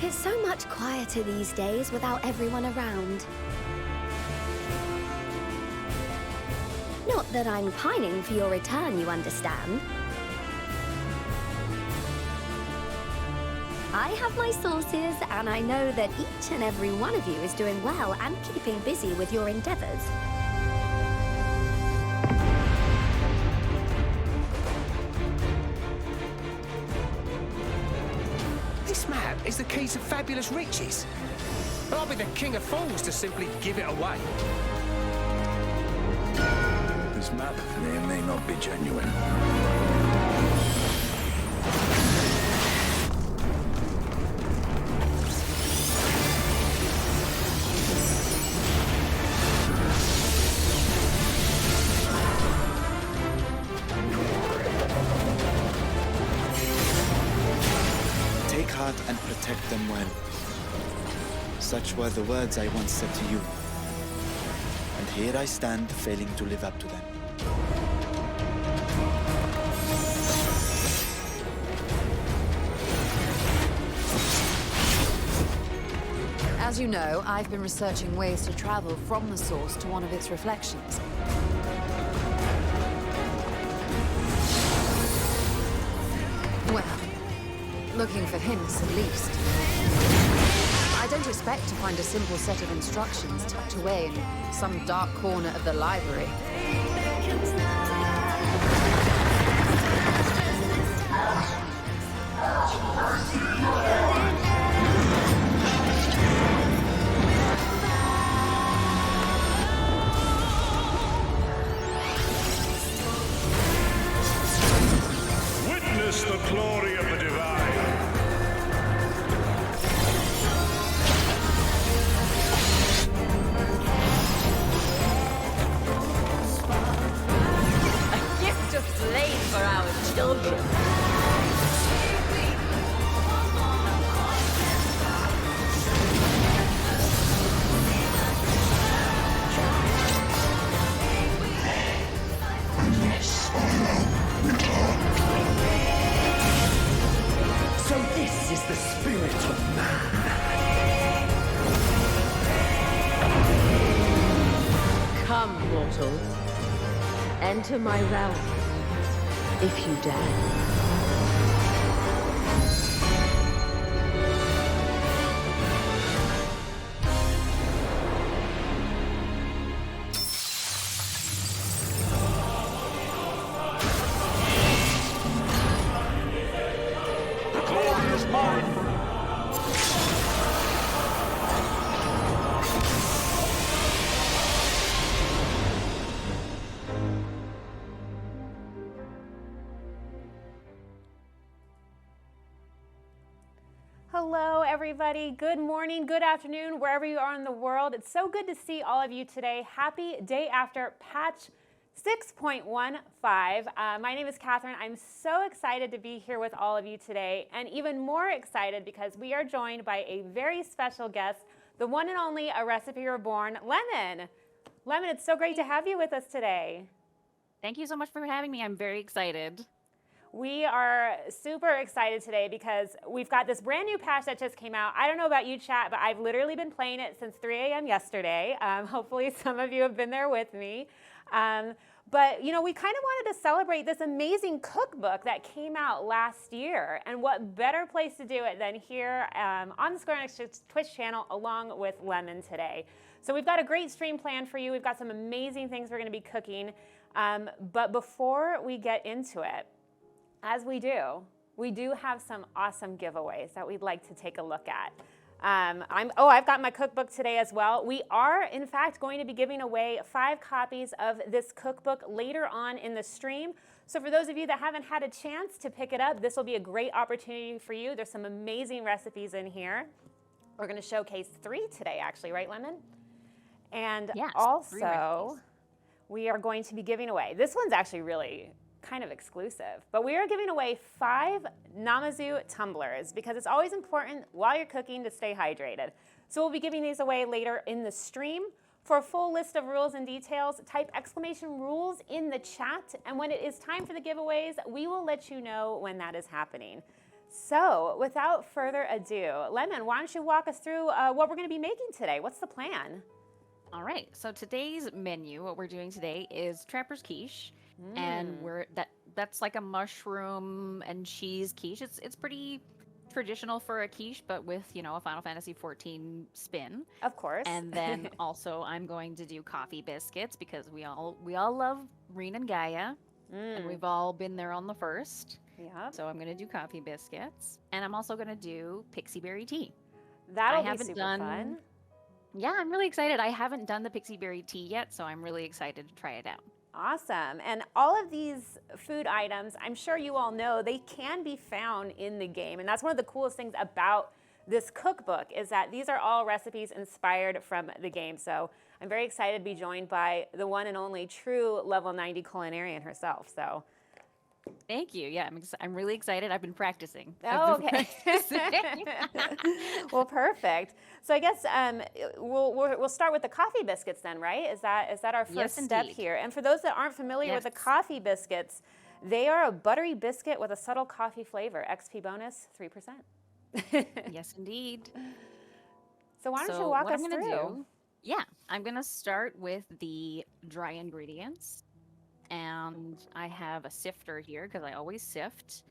It's so much quieter these days without everyone around. Not that I'm pining for your return, you understand. I have my sources, and I know that each and every one of you is doing well and keeping busy with your endeavors. This map is the key to fabulous riches. I'll be the king of fools to simply give it away. This map may or may not be genuine. Take heart and protect them well. Such were the words I once said to you. And here I stand, failing to live up to them. As you know, I've been researching ways to travel from the source to one of its reflections. Well, looking for hints at least. I don't expect to find a simple set of instructions tucked away in some dark corner of the library. Witness the glory of the divine. A gift of flame for our children. So this is the spirit of man. Come, mortals. Enter my realm, if you dare. The glory is mine. Hello, everybody. Good morning, good afternoon, wherever you are in the world. It's so good to see all of you today. Happy day after patch 6.15. My name is Catherine. I'm so excited to be here with all of you today, and even more excited because we are joined by a very special guest, the one and only ARecipeReborn, Lemon. Lemon, it's so great to have you with us today. Thank you so much for having me. I'm very excited. We are super excited today because we've got this brand new patch that just came out. I don't know about you, chat, but I've literally been playing it since 3 a.m. yesterday. Hopefully some of you have been there with me. But, you know, we kind of wanted to celebrate this amazing cookbook that came out last year. And what better place to do it than here on the Square Enix Twitch channel along with Lemon today. So we've got a great stream planned for you. We've got some amazing things we're going to be cooking. But before we get into it, as we do have some awesome giveaways that we'd like to take a look at. I've got my cookbook today as well. We are, in fact, going to be giving away 5 copies of this cookbook later on in the stream. So for those of you that haven't had a chance to pick it up, this will be a great opportunity for you. There's some amazing recipes in here. We're going to showcase 3 today, actually, right, Lemon? And yes, also, we are going to be giving away, this one's actually really kind of exclusive, but we are giving away 5 Namazu tumblers because it's always important while you're cooking to stay hydrated. So we'll be giving these away later in the stream. For a full list of rules and details, type !rules in the chat, and when it is time for the giveaways, we will let you know when that is happening. So, without further ado, Lemon, why don't you walk us through what we're going to be making today? What's the plan? All right. So today's menu, what we're doing today is Trapper's Quiche, and that's like a mushroom and cheese quiche. It's pretty traditional for a quiche, but with a Final Fantasy 14 spin. Of course. And then also I'm going to do coffee biscuits because we all love Reen and Gaia, and we've all been there on the first. Yeah. So I'm going to do coffee biscuits, and I'm also going to do Pixie berry tea. That'll be super fun. Yeah, I'm really excited. I haven't done the Pixie berry tea yet, so I'm really excited to try it out. Awesome. And all of these food items, I'm sure you all know, they can be found in the game. And that's one of the coolest things about this cookbook is that these are all recipes inspired from the game. So I'm very excited to be joined by the one and only true level 90 culinarian herself. So thank you. Yeah, I'm really excited. I've been practicing. Oh, okay. Well, perfect. So I guess we'll start with the coffee biscuits then, right? Is that our first step here? And for those that aren't familiar with the coffee biscuits, they are a buttery biscuit with a subtle coffee flavor. XP bonus 3%. Yes, indeed. So why don't you walk us through? Yeah, I'm gonna start with the dry ingredients. And I have a sifter here because I always sift.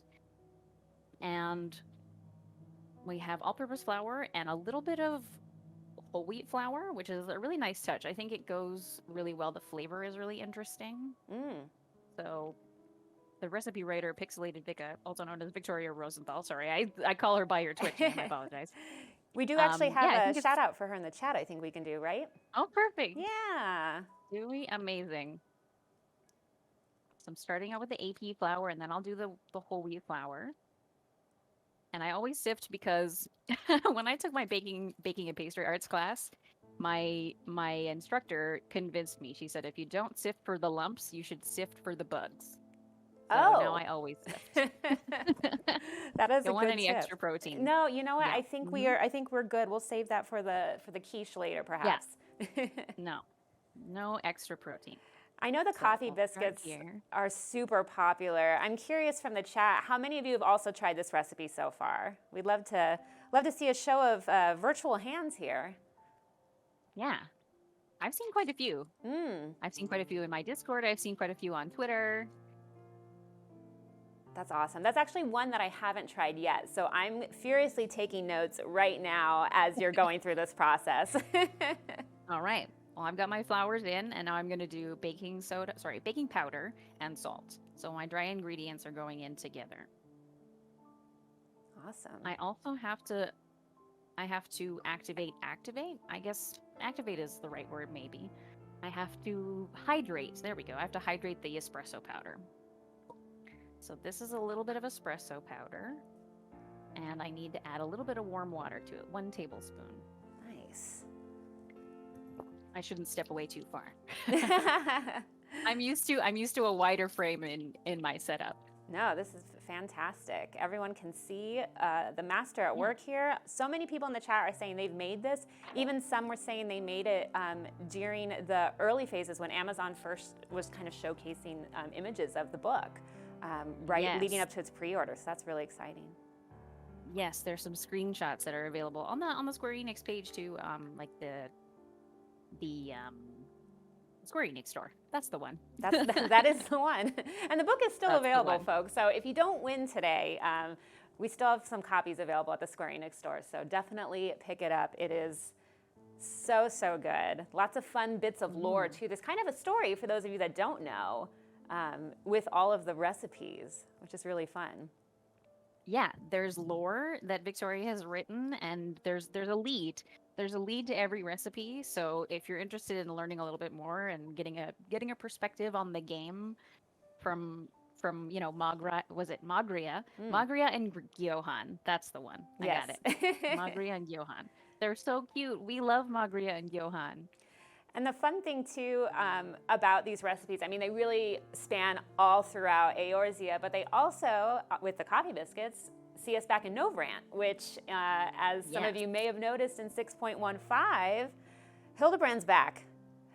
And we have all-purpose flour and a little bit of whole wheat flour, which is a really nice touch. I think it goes really well. The flavor is really interesting. So the recipe writer, Pixelated Vika, also known as Victoria Rosenthal. Sorry, I call her by your Twitch name. I apologize. We do actually have a shout out for her in the chat, I think we can do, right? Oh, perfect. Yeah. Do we? Amazing. I'm starting out with the AP flour, and then I'll do the whole wheat flour. And I always sift because when I took my baking and pastry arts class, my instructor convinced me. She said, if you don't sift for the lumps, you should sift for the bugs. So now I always sift. That is Don't a want good any tip. extra protein. No, you know what? Yeah. I think I think we're good. We'll save that for the quiche later, perhaps. No extra protein. I know the coffee biscuits are super popular. I'm curious from the chat, how many of you have also tried this recipe so far? We'd love to see a show of virtual hands here. Yeah, I've seen quite a few. I've seen quite a few in my Discord. I've seen quite a few on Twitter. That's awesome. That's actually one that I haven't tried yet. So I'm furiously taking notes right now as you're going through this process. All right. Well, I've got my flours in, and now I'm going to do baking powder and salt. So my dry ingredients are going in together. Awesome. I also have to activate. I guess activate is the right word, maybe. I have to hydrate. There we go. I have to hydrate the espresso powder. So this is a little bit of espresso powder, and I need to add a little bit of warm water to it, 1 tablespoon. Nice. I shouldn't step away too far. I'm used to a wider frame in my setup. No, this is fantastic. Everyone can see the master at work here. So many people in the chat are saying they've made this. Even some were saying they made it during the early phases when Amazon first was kind of showcasing images of the book, leading up to its pre-order. So that's really exciting. Yes, there's some screenshots that are available on the Square Enix page too, like the Square Enix store. That's the one. That is the one. And the book is still available, folks. So if you don't win today, we still have some copies available at the Square Enix store. So definitely pick it up. It is so, so good. Lots of fun bits of lore, too. There's kind of a story, for those of you that don't know, with all of the recipes, which is really fun. Yeah, there's lore that Victoria has written, and there's a lead. There's a lead to every recipe, so if you're interested in learning a little bit more and getting a perspective on the game from Magria, was it Magria? Magria and Gyohan. That's the one. I got it. Magria and Gyohan. They're so cute. We love Magria and Gyohan. And the fun thing, too, about these recipes, I mean, they really span all throughout Eorzea, but they also, with the coffee biscuits, see us back in Novrant, which, as some of you may have noticed in 6.15, Hildebrand's back.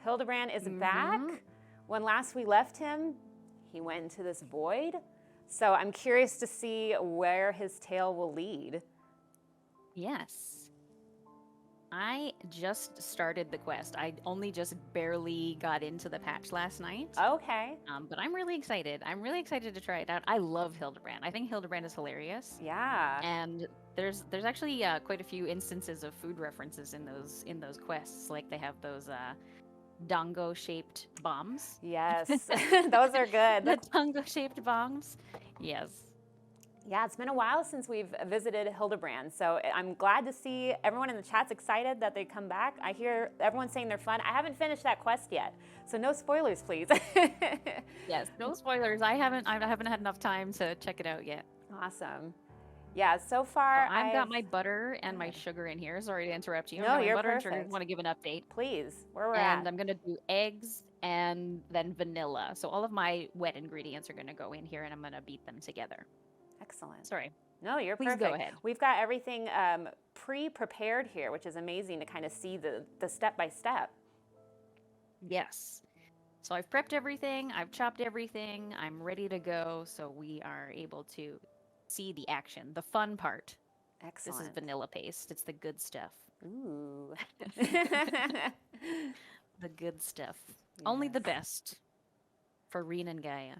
Hildebrand is back. When last we left him, he went into this void. So I'm curious to see where his tale will lead. Yes. I just started the quest. I only just barely got into the patch last night. Okay. But I'm really excited. I'm really excited to try it out. I love Hildebrand. I think Hildebrand is hilarious. Yeah. And there's actually quite a few instances of food references in those quests. Like they have those dongo-shaped bombs. Yes, those are good. The dongo-shaped bombs. Yes. Yeah, it's been a while since we've visited Hildebrand, so I'm glad to see everyone in the chat's excited that they come back. I hear everyone saying they're fun. I haven't finished that quest yet, so no spoilers, please. Yes, no spoilers. I haven't had enough time to check it out yet. Awesome. Yeah, so far I've got my butter and my sugar in here. Sorry to interrupt you. No, you're butter perfect. And sugar. I want to give an update. Please, where we're And at. I'm gonna do eggs and then vanilla. So all of my wet ingredients are gonna go in here, and I'm gonna beat them together. Excellent. Sorry. No, you're Please perfect. go ahead. We've got everything pre-prepared here, which is amazing to kind of see the step-by-step. Yes. So I've prepped everything. I've chopped everything. I'm ready to go. So we are able to see the action, the fun part. Excellent. This is vanilla paste. It's the good stuff. Ooh. The good stuff. Only the best for Reen and Gaia.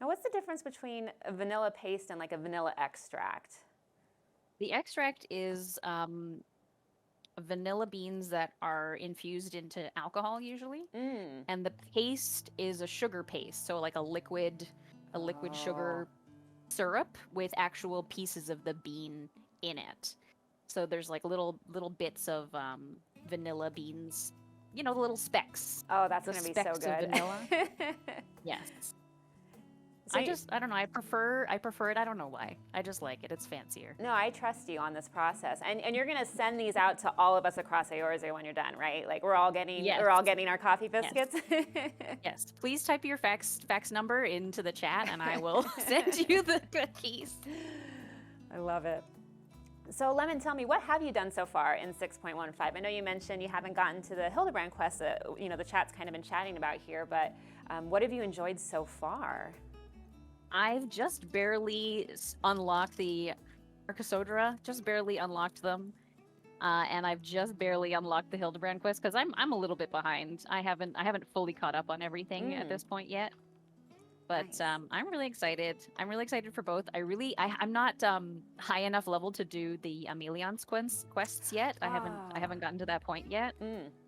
Now, what's the difference between a vanilla paste and like a vanilla extract? The extract is vanilla beans that are infused into alcohol usually, and the paste is a sugar paste, so like a liquid sugar syrup with actual pieces of the bean in it. So there's like little bits of vanilla beans, you know, the little specks. Oh, that's gonna be so specks good. of vanilla. Yes. So I don't know. I prefer it. I don't know why. I just like it. It's fancier. No, I trust you on this process, and you're gonna send these out to all of us across Eorzea when you're done, right? Like we're all getting our coffee biscuits. Yes. Yes. Please type your fax number into the chat, and I will send you the cookies. I love it. So Lemon, tell me, what have you done so far in 6.15? I know you mentioned you haven't gotten to the Hildebrand quest that the chat's kind of been chatting about here, but what have you enjoyed so far? I've just barely unlocked the Arcosodra, just barely unlocked them. And I've just barely unlocked the Hildebrand quest because I'm a little bit behind. I haven't fully caught up on everything at this point yet. But Nice. I'm really excited. I'm really excited for both. I'm not high enough level to do the Ameliance quests yet. I haven't gotten to that point yet.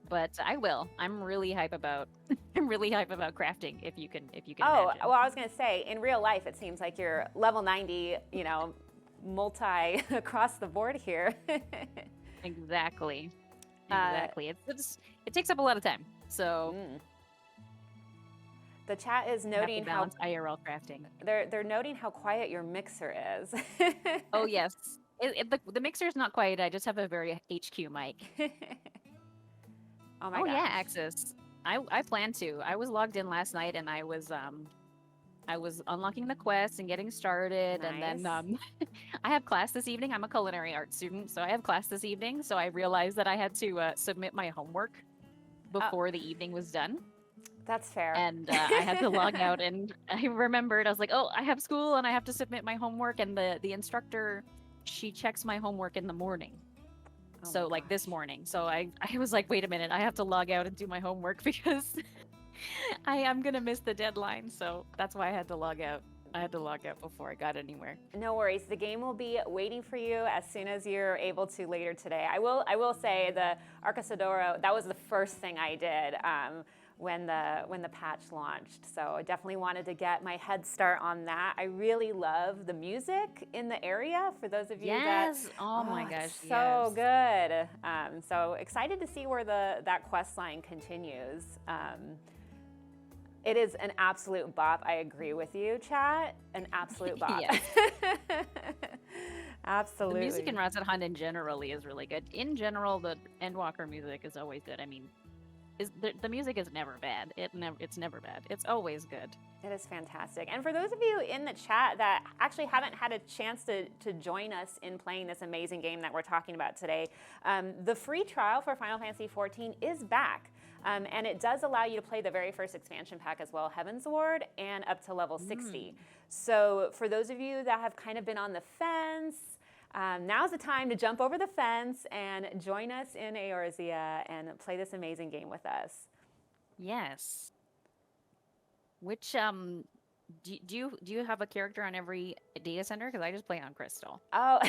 But I will. I'm really hype about crafting if you can Oh, imagine. well, I was going to say, in real life, it seems like you're level 90, multi across the board here. Exactly. It takes up a lot of time. So the chat is noting how balance IRL crafting. they're noting how quiet your mixer is. Oh yes, the mixer is not quiet. I just have a very HQ mic. Oh my Oh gosh. yeah, Axis. I plan to. I was logged in last night and I was unlocking the quests and getting started, and then Nice. I have class this evening. I'm a culinary arts student, so I have class this evening. So I realized that I had to submit my homework before the evening was done, That's fair. and I had to log out. And I remembered, I was like, oh, I have school and I have to submit my homework. And the instructor, she checks my homework in the morning. Oh So my like this gosh. morning. So I was like, wait a minute, I have to log out and do my homework because I am gonna miss the deadline. So that's why I had to log out. I had to log out before I got anywhere. No worries. The game will be waiting for you as soon as you're able to later today. I will say the Arcosodoro, that was the first thing I did when the patch launched. So I definitely wanted to get my head start on that. I really love the music in the area. For those of you Yes. that Oh my gosh. it's so good. So excited to see where that quest line continues. It is an absolute bop. I agree with you, chat. An absolute bop. Yes. Absolutely. The music in Ratchet Hunt in general is really good. In general, the Endwalker music is always good. I mean, the music is never bad. It's never bad. It's always good. It is fantastic. And for those of you in the chat that actually haven't had a chance to join us in playing this amazing game that we're talking about today, the free trial for Final Fantasy XIV is back. And it does allow you to play the very first expansion pack as well, Heaven's Ward, and up to level 60. So for those of you that have kind of been on the fence, now's the time to jump over the fence and join us in Eorzea and play this amazing game with us. Yes. Which do you have a character on every data center? Because I just play on Crystal. Oh,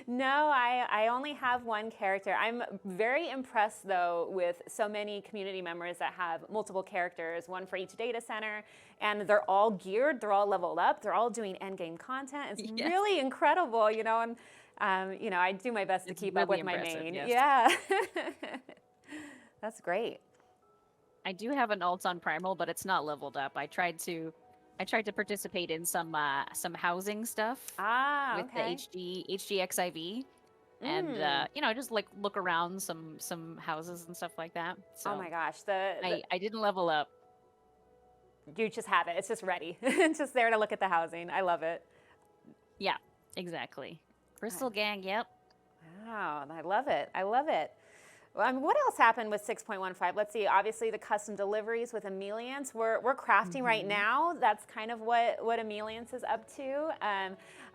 no, I only have one character. I'm very impressed, though, with so many community members that have multiple characters, one for each data center, and they're all geared, they're all leveled up, they're all doing endgame content. It's really incredible, you know, and, you know, I do my best to keep up with my main. Yes. Yeah. That's great. I do have an alt on Primal, but it's not leveled up. I tried to participate in some housing stuff with the HD XIV, and you know, just like look around some houses and stuff like that. So oh my gosh, I didn't level up. You just have it. It's just ready. It's just there to look at the housing. I love it. Yeah, exactly. Crystal Gang. Yep. Wow, I love it. I love it. What else happened with 6.15? Let's see. Obviously, the custom deliveries with Emeliance. We're crafting right now. That's kind of what Emeliance is up to.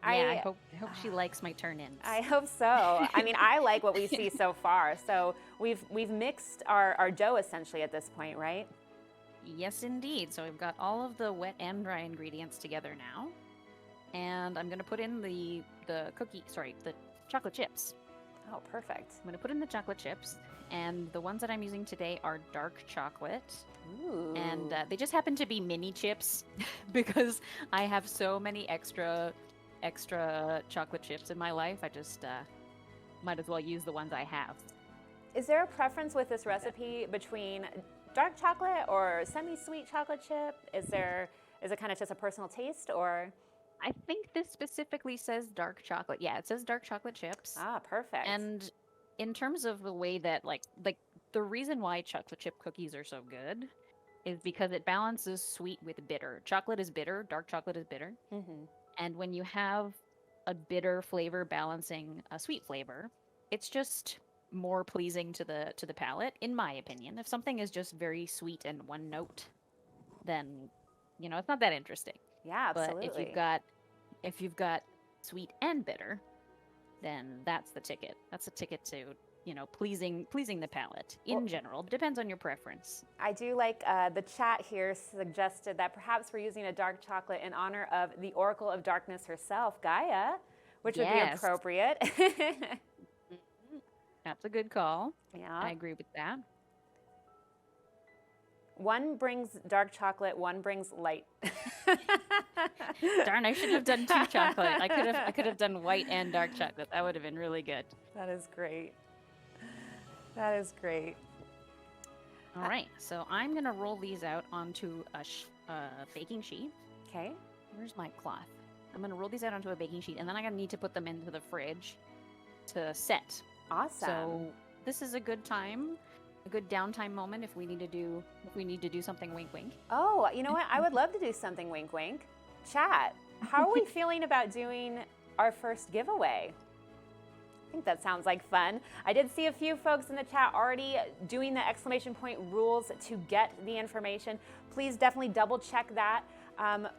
I hope she likes my turn-ins. I hope so. I mean, I like what we see so far. So we've mixed our dough essentially at this point, right? Yes, indeed. So we've got all of the wet and dry ingredients together now, and I'm gonna put in the chocolate chips. Oh, perfect. I'm gonna put in the chocolate chips. And the ones that I'm using today are dark chocolate. Ooh. And they just happen to be mini chips because I have so many extra chocolate chips in my life. I just might as well use the ones I have. Is there a preference with this recipe between dark chocolate or semi-sweet chocolate chip? Is it kind of just a personal taste, or? I think this specifically says dark chocolate. Yeah, it says dark chocolate chips. Ah, perfect. And in terms of the way that like the reason why chocolate chip cookies are so good is because it balances sweet with bitter. Chocolate is bitter, dark chocolate is bitter. Mm-hmm. And when you have a bitter flavor balancing a sweet flavor, it's just more pleasing to the palate, in my opinion. If something is just very sweet and one note, then you know, it's not that interesting. Yeah, absolutely. But if you've got sweet and bitter, then that's the ticket. That's a ticket to, you know, pleasing the palate in general. Depends on your preference. I do like the chat here suggested that perhaps we're using a dark chocolate in honor of the Oracle of Darkness herself, Gaia, which would be appropriate. That's a good call. Yeah. I agree with that. One brings dark chocolate, one brings light. Darn, I should have done two chocolate. I could have done white and dark chocolate. That would have been really good. That is great. That is great. All right, so I'm gonna roll these out onto a baking sheet. Okay. Where's my cloth? I'm gonna roll these out onto a baking sheet, and then I'm gonna need to put them into the fridge to set. Awesome. So this is a good time. A good downtime moment if we need to do something wink wink. Oh, you know what? I would love to do something wink wink. Chat, how are we feeling about doing our first giveaway? I think that sounds like fun. I did see a few folks in the chat already doing the exclamation point rules to get the information. Please definitely double check that.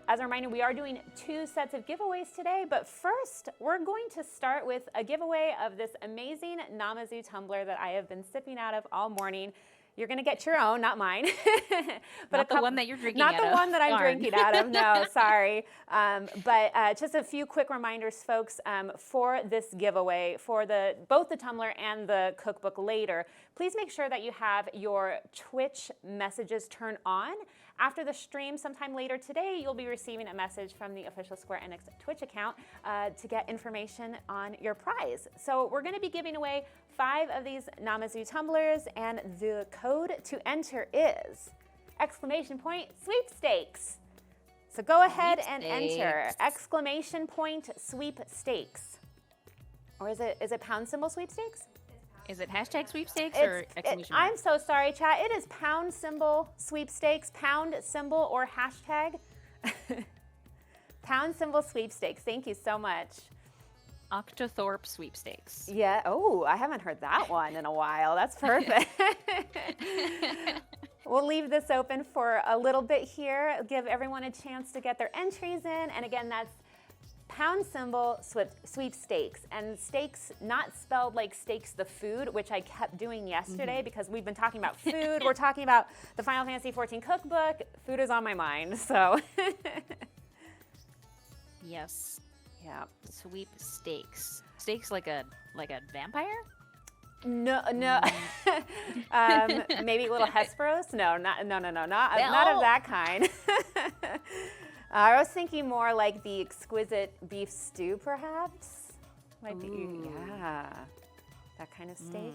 As a reminder, we are doing 2 sets of giveaways today, but first we're going to start with a giveaway of this amazing Namazu tumbler that I have been sipping out of all morning. You're going to get your own, not mine. But not the one that you're drinking out of. Not the one that I'm drinking out of, no, sorry. But just a few quick reminders, folks, for this giveaway, for both the tumbler and the cookbook later. Please make sure that you have your Twitch messages turned on. After the stream, sometime later today, you'll be receiving a message from the official Square Enix Twitch account to get information on your prize. So we're going to be giving away 5 of these Namazu tumblers, and the code to enter is exclamation point sweepstakes. So go ahead and enter exclamation point sweepstakes. Or is it pound symbol sweepstakes? Is it hashtag sweepstakes or exclamation mark? I'm so sorry, chat. It is pound symbol sweepstakes, pound symbol or hashtag. Pound symbol sweepstakes. Thank you so much. Octothorpe sweepstakes. Yeah. Oh, I haven't heard that one in a while. That's perfect. We'll leave this open for a little bit here, give everyone a chance to get their entries in. And again, that's pound symbol sweepstakes. And stakes not spelled like steaks the food, which I kept doing yesterday because we've been talking about food. We're talking about the Final Fantasy XIV cookbook. Food is on my mind, so. Yes. Yeah. Sweepstakes. Stakes like a vampire? No. Maybe a little Hesperos? No, not of that kind. I was thinking more like the exquisite beef stew, perhaps. Might be, yeah, that kind of steak.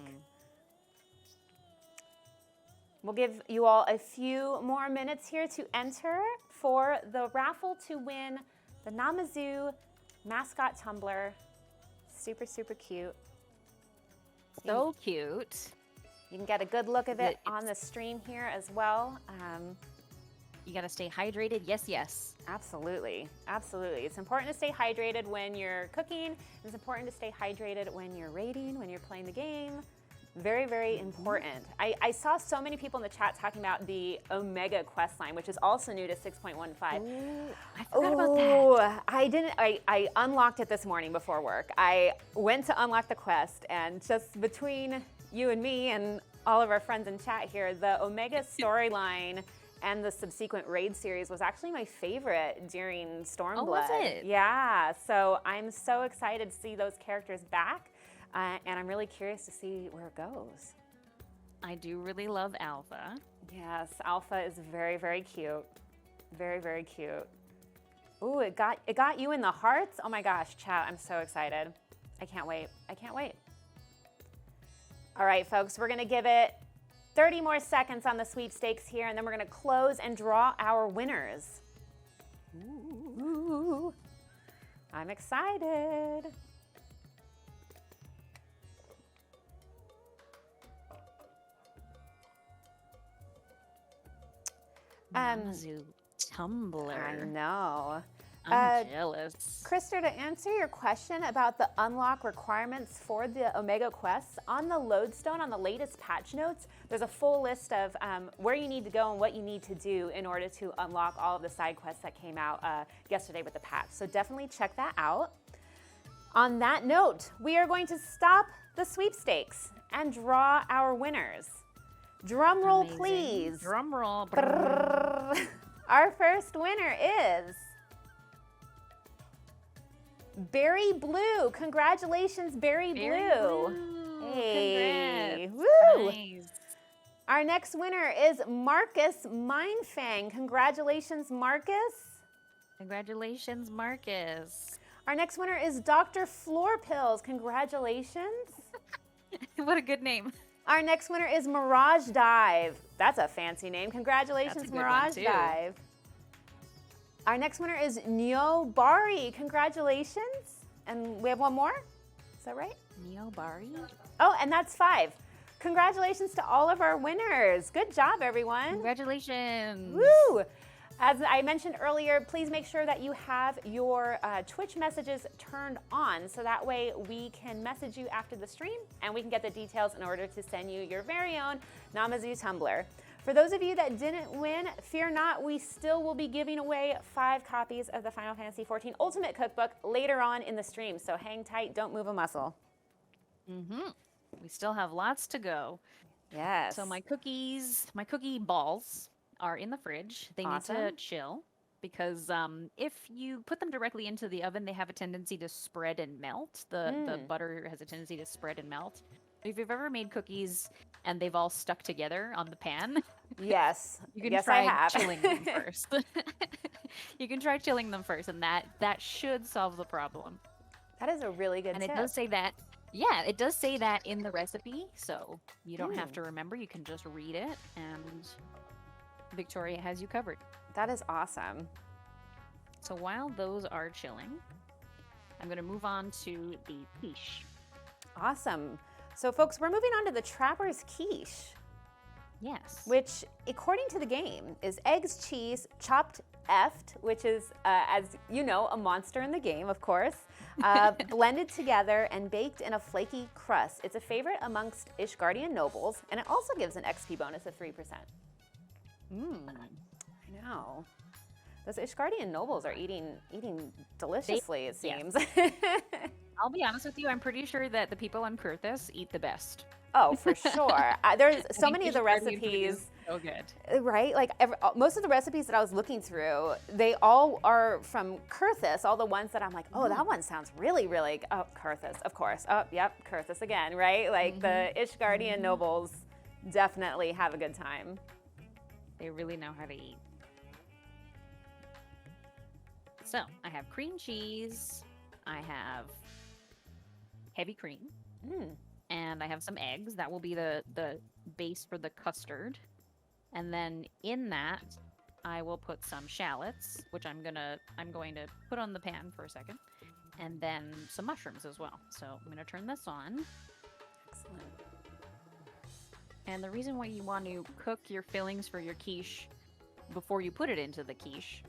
We'll give you all a few more minutes here to enter for the raffle to win the Namazu mascot tumbler. Super, super cute. So cute. You can get a good look of it on the stream here as well. You gotta stay hydrated. Yes, yes. Absolutely, absolutely. It's important to stay hydrated when you're cooking. It's important to stay hydrated when you're raiding, when you're playing the game. Very, very important. I saw so many people in the chat talking about the Omega quest line, which is also new to 6.15. I forgot about that. I unlocked it this morning before work. I went to unlock the quest, and just between you and me and all of our friends in chat here, the Omega storyline and the subsequent raid series was actually my favorite during Stormblood. Oh, was it? Yeah, so I'm so excited to see those characters back. And I'm really curious to see where it goes. I do really love Alpha. Yes, Alpha is very, very cute. Very, very cute. Ooh, it got you in the hearts? Oh my gosh, chat, I'm so excited. I can't wait. I can't wait. All right, folks, we're gonna give it 30 more seconds on the sweepstakes here, and then we're gonna close and draw our winners. Ooh, I'm excited. Namazu tumbler. I know. I'm jealous. Krista, to answer your question about the unlock requirements for the Omega quests, on the lodestone, on the latest patch notes, there's a full list of where you need to go and what you need to do in order to unlock all of the side quests that came out yesterday with the patch. So definitely check that out. On that note, we are going to stop the sweepstakes and draw our winners. Drum roll, please. Drum roll. Our first winner is Berry Blue. Congratulations, Berry Blue. Hey. Congrats. Woo. Nice. Our next winner is Marcus Mindfang. Congratulations, Marcus. Congratulations, Marcus. Our next winner is Dr. Floor Pills. Congratulations. What a good name. Our next winner is Mirage Dive. That's a fancy name. Congratulations, Mirage Dive. Our next winner is Neo Bari. Congratulations. And we have one more. Is that right? Neo Bari? Oh, and that's 5. Congratulations to all of our winners. Good job, everyone. Congratulations. Woo! As I mentioned earlier, please make sure that you have your Twitch messages turned on so that way we can message you after the stream and we can get the details in order to send you your very own Namazu tumbler. For those of you that didn't win, fear not, we still will be giving away 5 copies of the Final Fantasy XIV Ultimate Cookbook later on in the stream, so hang tight, don't move a muscle. We still have lots to go. Yes. So my cookie balls are in the fridge. They need to chill because if you put them directly into the oven, they have a tendency to spread and melt. The butter has a tendency to spread and melt. If you've ever made cookies and they've all stuck together on the pan, yes, you can yes, try chilling them first. You can try chilling them first, and that should solve the problem. That is a really good tip. And it does say that. Yeah, it does say that in the recipe, so you don't have to remember. You can just read it, and Victoria has you covered. That is awesome. So while those are chilling, I'm going to move on to the quiche. Awesome. So folks, we're moving on to the Trapper's Quiche. Yes. Which, according to the game, is eggs, cheese, chopped Eft, which is, as you know, a monster in the game, of course, blended together and baked in a flaky crust. It's a favorite amongst Ishgardian nobles, and it also gives an XP bonus of 3%. I know. Those Ishgardian nobles are eating deliciously, it seems. I'll be honest with you, I'm pretty sure that the people on Kurthus eat the best. Oh, for sure. There's so many of the recipes. So good. Right? Like most of the recipes that I was looking through, they all are from Kurthus, all the ones that I'm like, oh, that one sounds really, really, oh, Kurthus, of course. Oh, yep, Kurthus again, right? Like the Ishgardian nobles definitely have a good time. They really know how to eat. So, I have cream cheese, I have heavy cream, and I have some eggs. That will be the base for the custard. And then in that, I will put some shallots, which I'm going to put on the pan for a second, and then some mushrooms as well. So I'm going to turn this on. Excellent. And the reason why you want to cook your fillings for your quiche before you put it into the quiche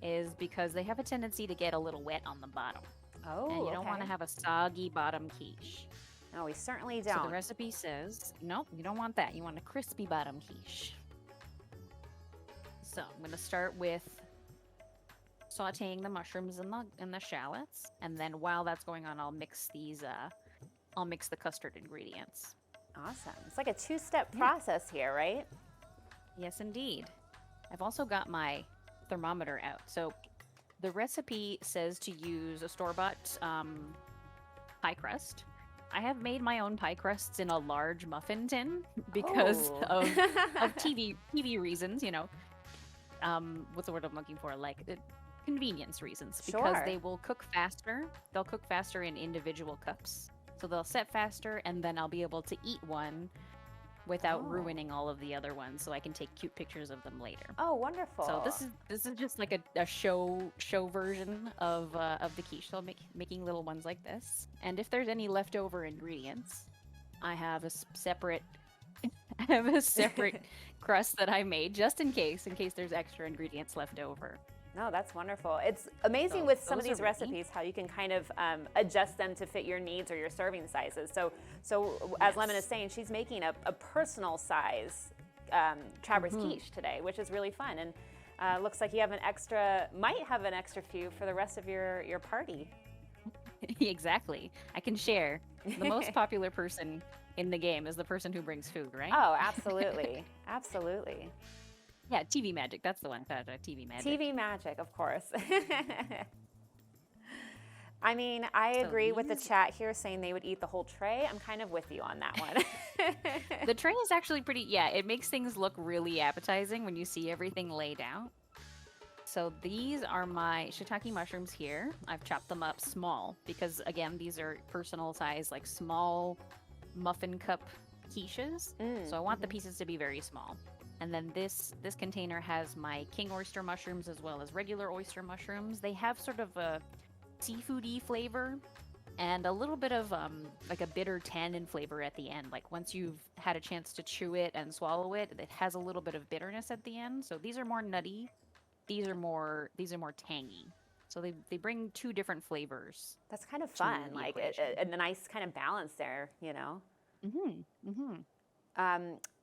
is because they have a tendency to get a little wet on the bottom. Oh, and you don't want to have a soggy bottom quiche. No, we certainly don't. So the recipe says, nope, you don't want that. You want a crispy bottom quiche. So I'm going to start with sautéing the mushrooms and the shallots, and then while that's going on, I'll mix the custard ingredients. Awesome. It's like a two-step process here, right? Yes, indeed. I've also got my thermometer out. So the recipe says to use a store-bought pie crust. I have made my own pie crusts in a large muffin tin because of TV reasons, you know. What's the word I'm looking for? Like convenience reasons. Because they will cook faster. They'll cook faster in individual cups. So they'll set faster, and then I'll be able to eat one without ruining all of the other ones, so I can take cute pictures of them later. Oh, wonderful! So this is just like a show version of the quiche. So I'm making little ones like this. And if there's any leftover ingredients, I have a separate crust that I made just in case there's extra ingredients left over. No, that's wonderful. It's amazing with some of these recipes how you can kind of adjust them to fit your needs or your serving sizes. So as Lemon is saying, she's making a personal size Traverse quiche today, which is really fun. And looks like you have might have an extra few for the rest of your party. Exactly. I can share. The most popular person in the game is the person who brings food, right? Oh, absolutely. Absolutely. Yeah, TV magic. That's the one. TV magic. TV magic, of course. I mean, I agree with the chat here saying they would eat the whole tray. I'm kind of with you on that one. The tray is actually pretty, it makes things look really appetizing when you see everything laid out. So these are my shiitake mushrooms here. I've chopped them up small because, again, these are personal size, like small muffin cup quiches. So I want the pieces to be very small. And then this container has my king oyster mushrooms as well as regular oyster mushrooms. They have sort of a seafoody flavor and a little bit of like a bitter tannin flavor at the end. Like once you've had a chance to chew it and swallow it, it has a little bit of bitterness at the end. So these are more nutty. These are more tangy. So they bring two different flavors. That's kind of fun, like a nice kind of balance there, you know.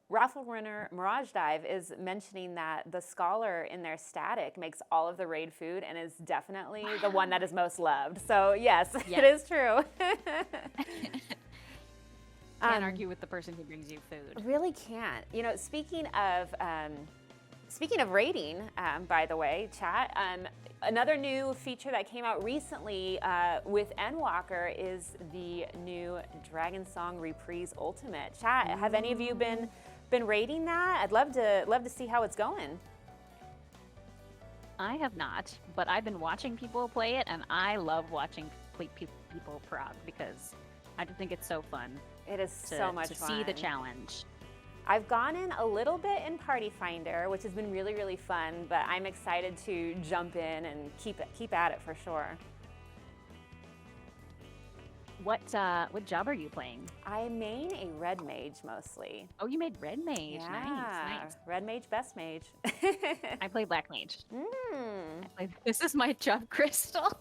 Raffle Runner Mirage Dive is mentioning that the scholar in their static makes all of the raid food and is definitely the one that is most loved. So yes, it is true. Can't argue with the person who brings you food. Really can't. You know, speaking of raiding, by the way, chat, another new feature that came out recently with Endwalker is the new Dragon Song Reprise Ultimate. Chat, have any of you been raiding that? I'd love to see how it's going. I have not, but I've been watching people play it, and I love watching people prog because I just think it's so fun. It is so much fun. To see the challenge. I've gone in a little bit in Party Finder, which has been really, really fun, but I'm excited to jump in and keep at it for sure. what job are you playing? I main a red mage mostly. Oh, you made red mage. Yeah, Nice. red mage, best mage. I play black mage. Mm. This is my job crystal.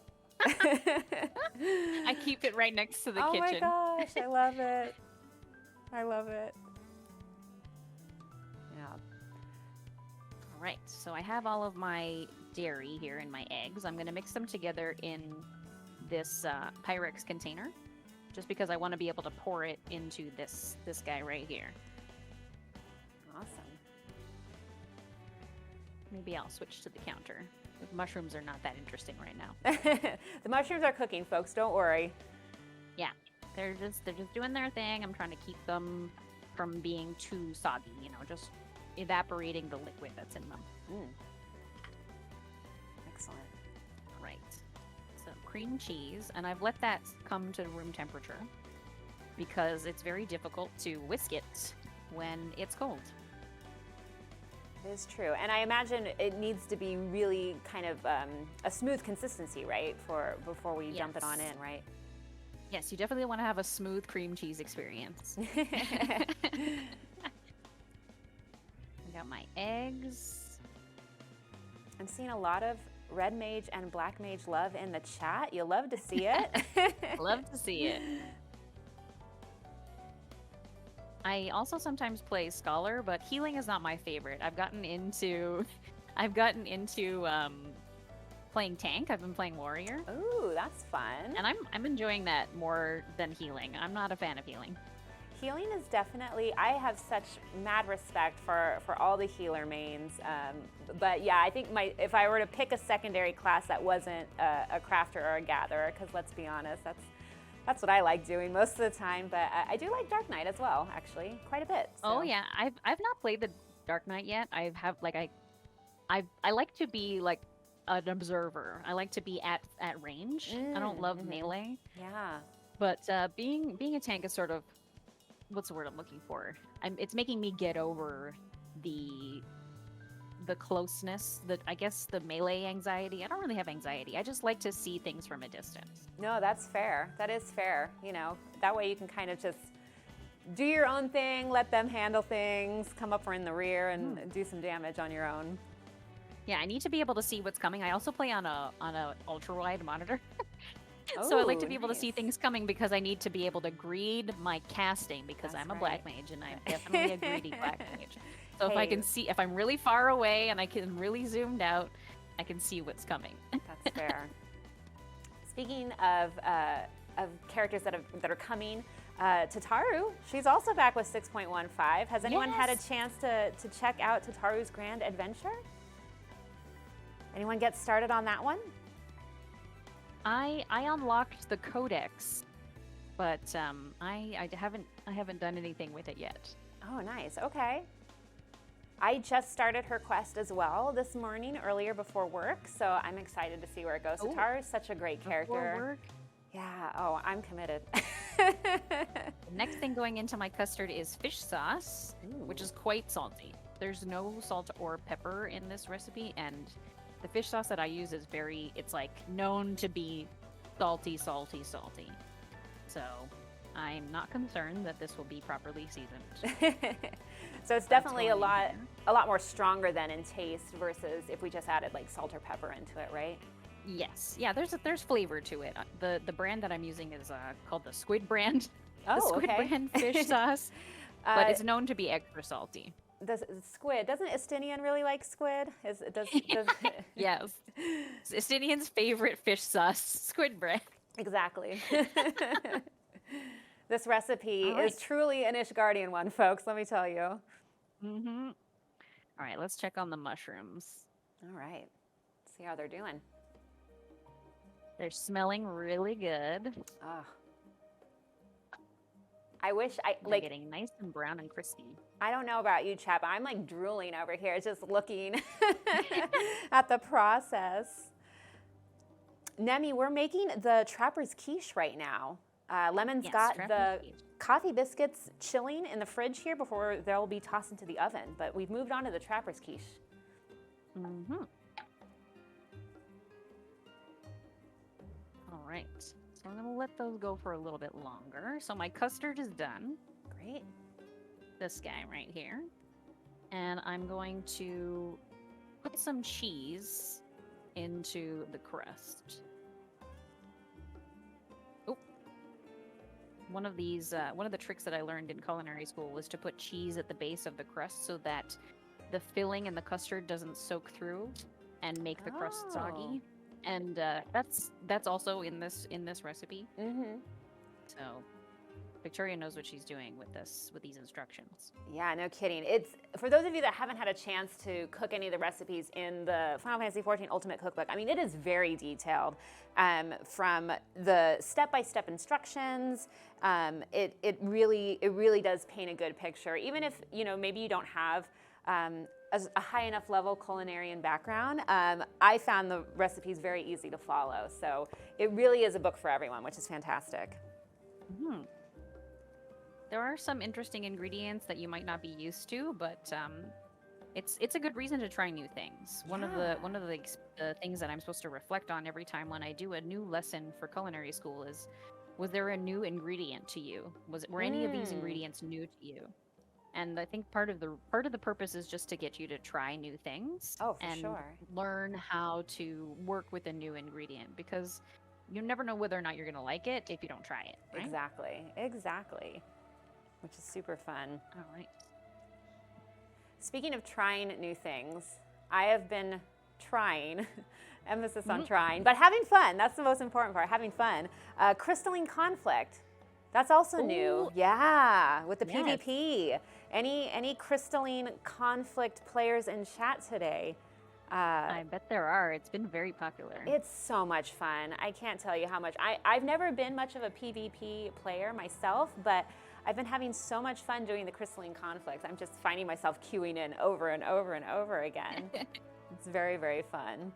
I keep it right next to the kitchen. Oh my gosh, I love it. I love it. Yeah. All right, so I have all of my dairy here and my eggs. I'm going to mix them together in this Pyrex container, just because I want to be able to pour it into this guy right here. Awesome. Maybe I'll switch to the counter. The mushrooms are not that interesting right now. The mushrooms are cooking, folks. Don't worry. Yeah, they're just doing their thing. I'm trying to keep them from being too soggy, you know, just evaporating the liquid that's in them. Excellent. Right. So cream cheese, and I've let that come to room temperature because it's very difficult to whisk it when it's cold. It is true. And I imagine it needs to be really kind of a smooth consistency, right? Before we dump it on in, right? Yes, you definitely want to have a smooth cream cheese experience. I got my eggs. I'm seeing a lot of red mage and black mage love in the chat. You love to see it. Love to see it. I also sometimes play Scholar, but healing is not my favorite. I've gotten into playing tank. I've been playing warrior. Ooh, that's fun. And I'm enjoying that more than healing. I'm not a fan of healing. Healing is definitely, I have such mad respect for all the healer mains. But yeah, I think if I were to pick a secondary class that wasn't a crafter or a gatherer, because let's be honest, that's what I like doing most of the time. But I do like Dark Knight as well, actually, quite a bit. So. Oh yeah, I've not played the Dark Knight yet. I like to be like an observer. I like to be at range. I don't love melee. Yeah. But being a tank is sort of, what's the word I'm looking for? It's making me get over the closeness, I guess the melee anxiety. I don't really have anxiety. I just like to see things from a distance. No, that's fair. That is fair. You know, that way you can kind of just do your own thing, let them handle things, come up in the rear and do some damage on your own. Yeah, I need to be able to see what's coming. I also play on a ultra wide monitor. So I like to be able to see things coming because I need to be able to greed my casting because I'm a black mage and I'm definitely a greedy black mage. So if I can see, if I'm really far away and I can really zoomed out, I can see what's coming. That's fair. Speaking of characters that are coming, Tataru, she's also back with 6.15. Has anyone had a chance to check out Tataru's Grand Adventure? Anyone get started on that one? I unlocked the codex, but I haven't done anything with it yet. Oh, nice. Okay. I just started her quest as well this morning, earlier before work, so I'm excited to see where it goes. Tataru is such a great character. Before work? Yeah. Oh, I'm committed. The next thing going into my custard is fish sauce, which is quite salty. There's no salt or pepper in this recipe, and the fish sauce that I use is it's like known to be salty. So I'm not concerned that this will be properly seasoned. So it's definitely a lot more stronger than in taste versus if we just added like salt or pepper into it, right? Yes. Yeah, there's flavor to it. The brand that I'm using is called the Squid brand. Oh, the Squid brand fish sauce. But it's known to be extra salty. Doesn't Estinian really like squid? Yes. Estinian's favorite fish sauce, squid bread. Exactly. This recipe is truly an Ishgardian one, folks, let me tell you. Mm-hmm. All right, let's check on the mushrooms. All right. See how they're doing. They're smelling really good. Oh. I wish They're getting nice and brown and crispy. I don't know about you, Chap, but I'm like drooling over here just looking at the process. Nemi, we're making the Trapper's Quiche right now. Lemon's got the coffee biscuits chilling in the fridge here before they'll be tossed into the oven, but we've moved on to the Trapper's Quiche. Mm-hmm. All right. So So I'm gonna let those go for a little bit longer. So my custard is done. Great. This guy right here. And I'm going to put some cheese into the crust. Oh. One of the tricks that I learned in culinary school was to put cheese at the base of the crust so that the filling in the custard doesn't soak through and make the crust soggy. And that's also in this recipe. Mm-hmm. So Victoria knows what she's doing with these instructions. Yeah, no kidding. It's for those of you that haven't had a chance to cook any of the recipes in the Final Fantasy XIV Ultimate Cookbook. I mean, it is very detailed, from the step-by-step instructions. It really does paint a good picture, even if maybe you don't have a high enough level culinarian background. I found the recipes very easy to follow, so it really is a book for everyone, which is fantastic. Mm-hmm. There are some interesting ingredients that you might not be used to, but it's a good reason to try new things. One of the things that I'm supposed to reflect on every time when I do a new lesson for culinary school is, was there a new ingredient to you? Were any of these ingredients new to you? And I think part of the purpose is just to get you to try new things and learn how to work with a new ingredient, because you never know whether or not you're going to like it if you don't try it. Right? Exactly. Which is super fun. All right. Speaking of trying new things, I have been trying, emphasis on trying, but having fun. That's the most important part, having fun. Crystalline Conflict. That's also new. Yeah, with the PvP. Any Crystalline Conflict players in chat today? I bet there are. It's been very popular. It's so much fun. I can't tell you how much. I've never been much of a PvP player myself, but I've been having so much fun doing the Crystalline Conflicts. I'm just finding myself queuing in over and over and over again. It's very, very fun.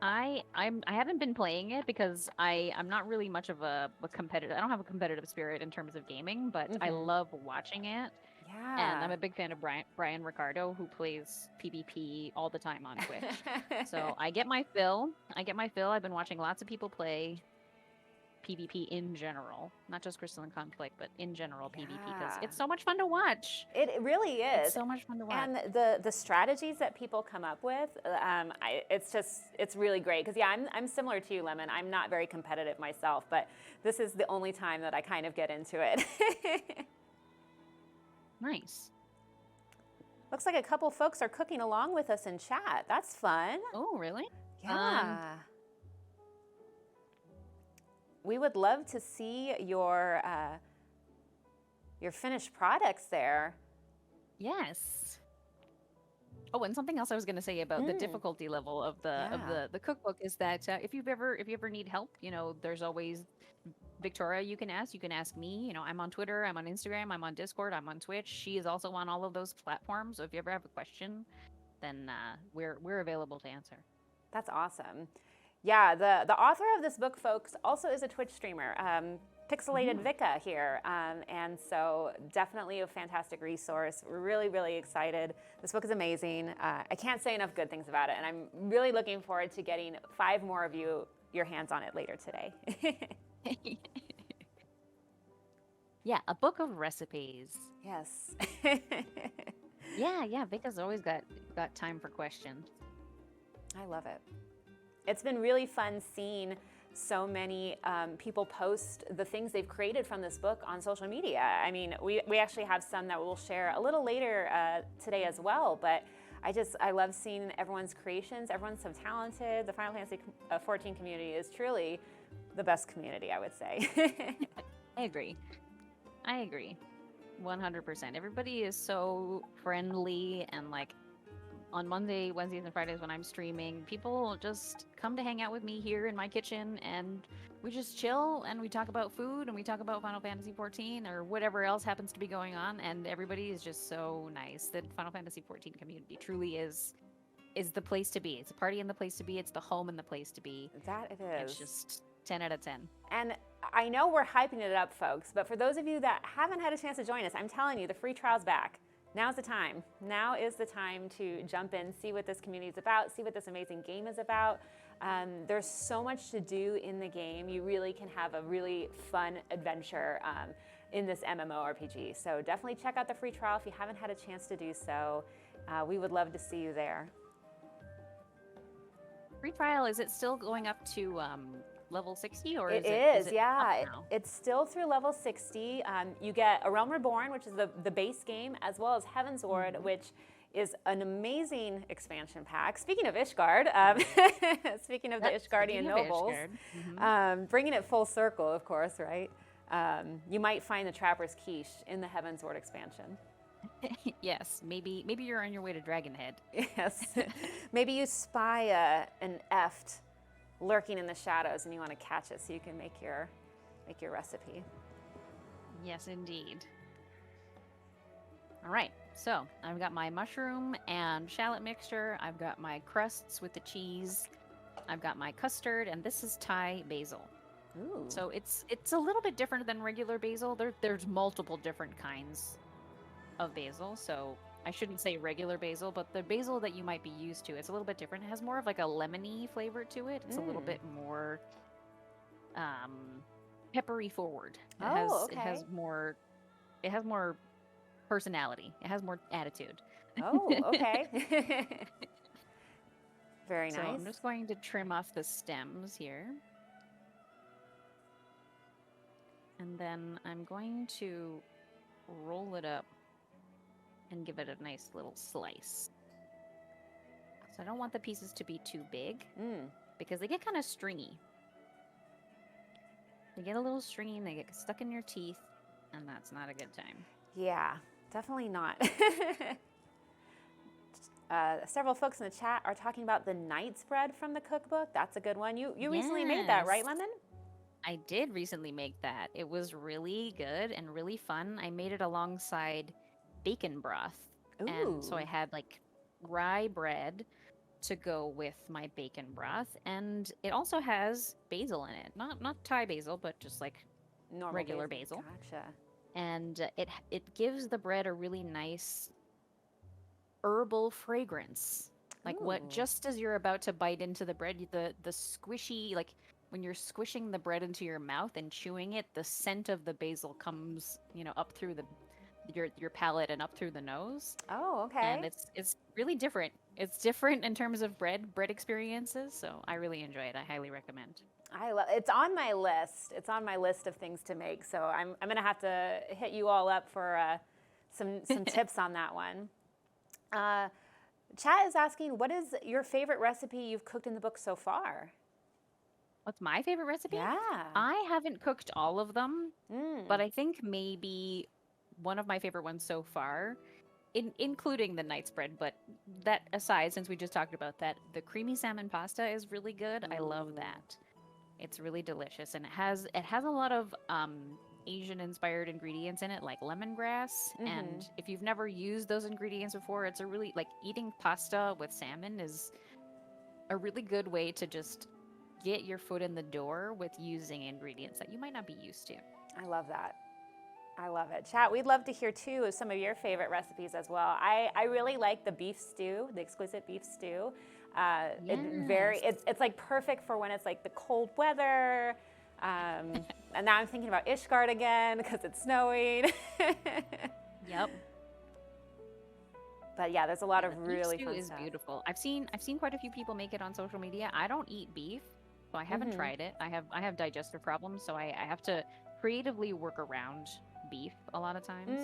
I haven't been playing it because I'm not really much of a competitive. I don't have a competitive spirit in terms of gaming, but I love watching it. Yeah. And I'm a big fan of Brian Ricardo, who plays PvP all the time on Twitch. So I get my fill. I've been watching lots of people play PvP in general, not just Crystalline Conflict, but in general PvP, because it's so much fun to watch. It really is. It's so much fun to watch. And the strategies that people come up with, it's really great. Because I'm similar to you, Lemon. I'm not very competitive myself, but this is the only time that I kind of get into it. Nice. Looks like a couple folks are cooking along with us in chat. That's fun. Oh, really? Yeah. We would love to see your finished products there. Yes. Oh, and something else I was going to say about the difficulty level of the cookbook is that if you ever need help, there's always Victoria you can ask. You can ask me. I'm on Twitter, I'm on Instagram, I'm on Discord, I'm on Twitch. She is also on all of those platforms. So if you ever have a question, then we're available to answer. That's awesome. Yeah, the author of this book, folks, also is a Twitch streamer, Pixelated Vika here, and so definitely a fantastic resource. We're really, really excited. This book is amazing. I can't say enough good things about it, and I'm really looking forward to getting 5 more of you your hands on it later today. Yeah, a book of recipes. Yes. Yeah, Vika's always got time for questions. I love it. It's been really fun seeing so many people post the things they've created from this book on social media. I mean, we actually have some that we'll share a little later today as well, but I love seeing everyone's creations. Everyone's so talented. The Final Fantasy XIV community is truly the best community, I would say. I agree. 100%. Everybody is so friendly, and on Monday, Wednesdays, and Fridays when I'm streaming, people just come to hang out with me here in my kitchen, and we just chill, and we talk about food, and we talk about Final Fantasy XIV or whatever else happens to be going on, and everybody is just so nice. The Final Fantasy XIV community truly is the place to be. It's a party and the place to be. It's the home and the place to be. That it is. It's just 10 out of 10. And I know we're hyping it up, folks, but for those of you that haven't had a chance to join us, I'm telling you, the free trial's back. Now's the time. Now is the time to jump in, see what this community is about, see what this amazing game is about. There's so much to do in the game. You really can have a really fun adventure in this MMORPG. So definitely check out the free trial if you haven't had a chance to do so. We would love to see you there. Free trial, is it still going up to level 60 or It is is, it yeah. up now? It's still through level 60. You get A Realm Reborn, which is the base game, as well as Heaven's Ward, which is an amazing expansion pack. Speaking of Ishgard, speaking of the Ishgardian nobles, bringing it full circle, of course, right? You might find the Trapper's Quiche in the Heaven's Ward expansion. Yes, maybe you're on your way to Dragonhead. Yes, maybe you spy an eft lurking in the shadows, and you want to catch it so you can make your recipe. Yes, indeed. All right, so I've got my mushroom and shallot mixture. I've got my crusts with the cheese. I've got my custard, and this is Thai basil. Ooh. So it's a little bit different than regular basil. There's multiple different kinds of basil, so I shouldn't say regular basil, but the basil that you might be used to, it's a little bit different. It has more of like a lemony flavor to it. It's a little bit more peppery forward. It has more personality. It has more attitude. Oh, okay. Very So nice. I'm just going to trim off the stems here. And then I'm going to roll it up and give it a nice little slice. So I don't want the pieces to be too big because they get kind of stringy. They get a little stringy and they get stuck in your teeth, and that's not a good time. Yeah, definitely not. Several folks in the chat are talking about the knight's bread from the cookbook. That's a good one. You recently made that, right, Lemon? I did recently make that. It was really good and really fun. I made it alongside bacon broth. Ooh. And so I had like rye bread to go with my bacon broth, and it also has basil in it. Not Thai basil, but just like Normal regular basil. Gotcha. And it gives the bread a really nice herbal fragrance. Like what, just as you're about to bite into the bread, the squishy, like when you're squishing the bread into your mouth and chewing it, the scent of the basil comes, up through your palate and up through the nose. Oh, okay. And it's really different. It's different in terms of bread experiences, so I really enjoy it. I highly recommend. It's on my list. It's on my list of things to make. So I'm gonna have to hit you all up for some tips on that one. Chat is asking, what is your favorite recipe you've cooked in the book so far? What's my favorite recipe? Yeah. I haven't cooked all of them, but I think maybe one of my favorite ones so far, including the knight's bread, but that aside, since we just talked about that, the creamy salmon pasta is really good. I love that. It's really delicious, and it has a lot of Asian-inspired ingredients in it, like lemongrass. And if you've never used those ingredients before, it's a really, like, eating pasta with salmon is a really good way to just get your foot in the door with using ingredients that you might not be used to. I love that. I love it. Chat, we'd love to hear too some of your favorite recipes as well. I really like the beef stew, the exquisite beef stew. It's like perfect for when it's like the cold weather. And now I'm thinking about Ishgard again because it's snowing. Yep. But yeah, there's a lot of really beef fun stew is stuff. beautiful. I've seen quite a few people make it on social media. I don't eat beef, so I haven't tried it. I have digestive problems, so I have to creatively work around beef a lot of times.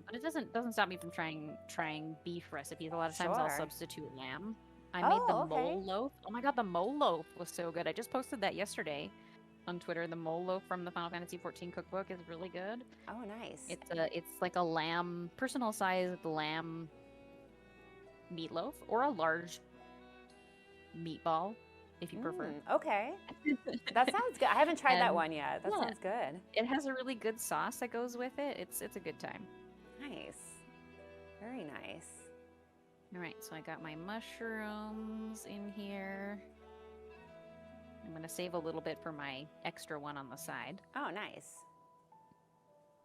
But it doesn't stop me from trying beef recipes. A lot of times I'll substitute lamb. I made the mole loaf. Oh my god, the mole loaf was so good. I just posted that yesterday on Twitter. The mole loaf from the Final Fantasy XIV cookbook is really good. Oh, nice. It's like a lamb, personal sized lamb meatloaf, or a large meatball if you prefer. Okay. That sounds good. I haven't tried that one yet. That sounds good. It has a really good sauce that goes with it. It's a good time. Nice. Very nice. All right, so I got my mushrooms in here. I'm going to save a little bit for my extra one on the side. Oh, nice.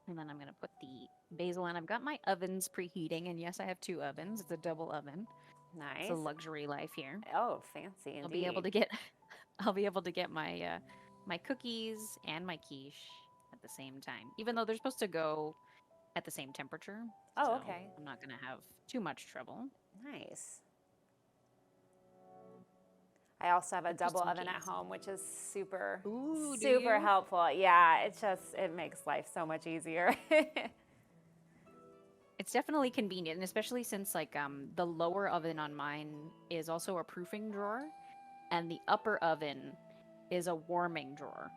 And then I'm going to put the basil in. I've got my ovens preheating, and yes, I have 2 ovens. It's a double oven. Nice. It's a luxury life here. Oh, fancy indeed. I'll be able to get I'll be able to get my my cookies and my quiche at the same time, even though they're supposed to go at the same temperature. Oh, so okay. I'm not going to have too much trouble. Nice. I also have a Just double in oven at case. home, which is super, Ooh, do super you? helpful. Yeah, it makes life so much easier. It's definitely convenient, and especially since like the lower oven on mine is also a proofing drawer, and the upper oven is a warming drawer.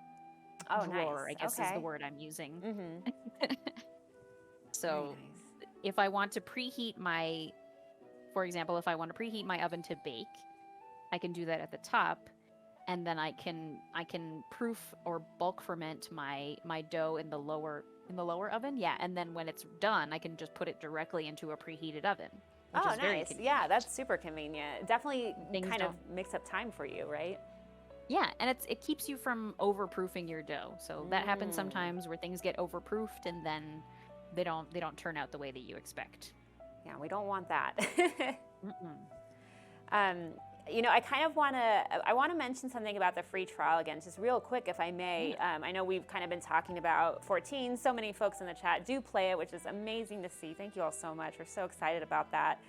Oh, Drawer, nice. I guess is Okay. the word I'm using. Mm-hmm. So Very nice. if I want to preheat my, for example, if I want to preheat my oven to bake, I can do that at the top, and then I can proof or bulk ferment my dough in the lower oven. Yeah, and then when it's done, I can just put it directly into a preheated oven. Which Oh, is very nice. convenient. Yeah, that's super convenient. Definitely Things kind of don't- makes up time for you, right? Yeah, and it keeps you from overproofing your dough. So that happens sometimes where things get overproofed and then they don't turn out the way that you expect. Yeah, we don't want that. Mm-mm. You know, I want to mention something about the free trial again, just real quick, if I may. I know we've kind of been talking about 14. So many folks in the chat do play it, which is amazing to see. Thank you all so much. We're so excited about that.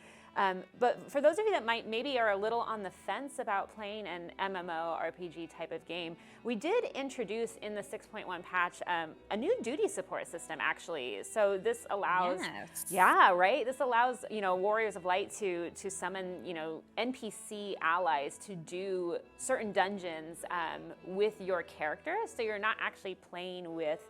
But for those of you that maybe are a little on the fence about playing an MMO RPG type of game, we did introduce in the 6.1 patch a new duty support system, actually. So this allows, Yes. yeah, right. This allows Warriors of Light to summon NPC allies to do certain dungeons with your character. So you're not actually playing with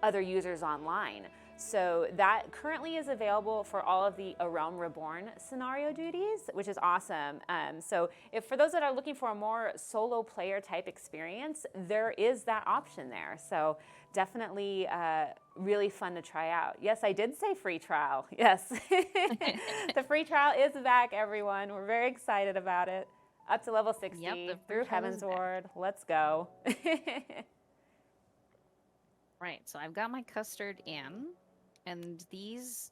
other users online. So that currently is available for all of the ARecipeReborn scenario duties, which is awesome. So if for those that are looking for a more solo player type experience, there is that option there. So definitely really fun to try out. Yes, I did say free trial. Yes. The free trial is back, everyone. We're very excited about it. Up to level 60 Yep, the free through trial is Heaven's Ward. Let's go. Right, so I've got my custard in, and these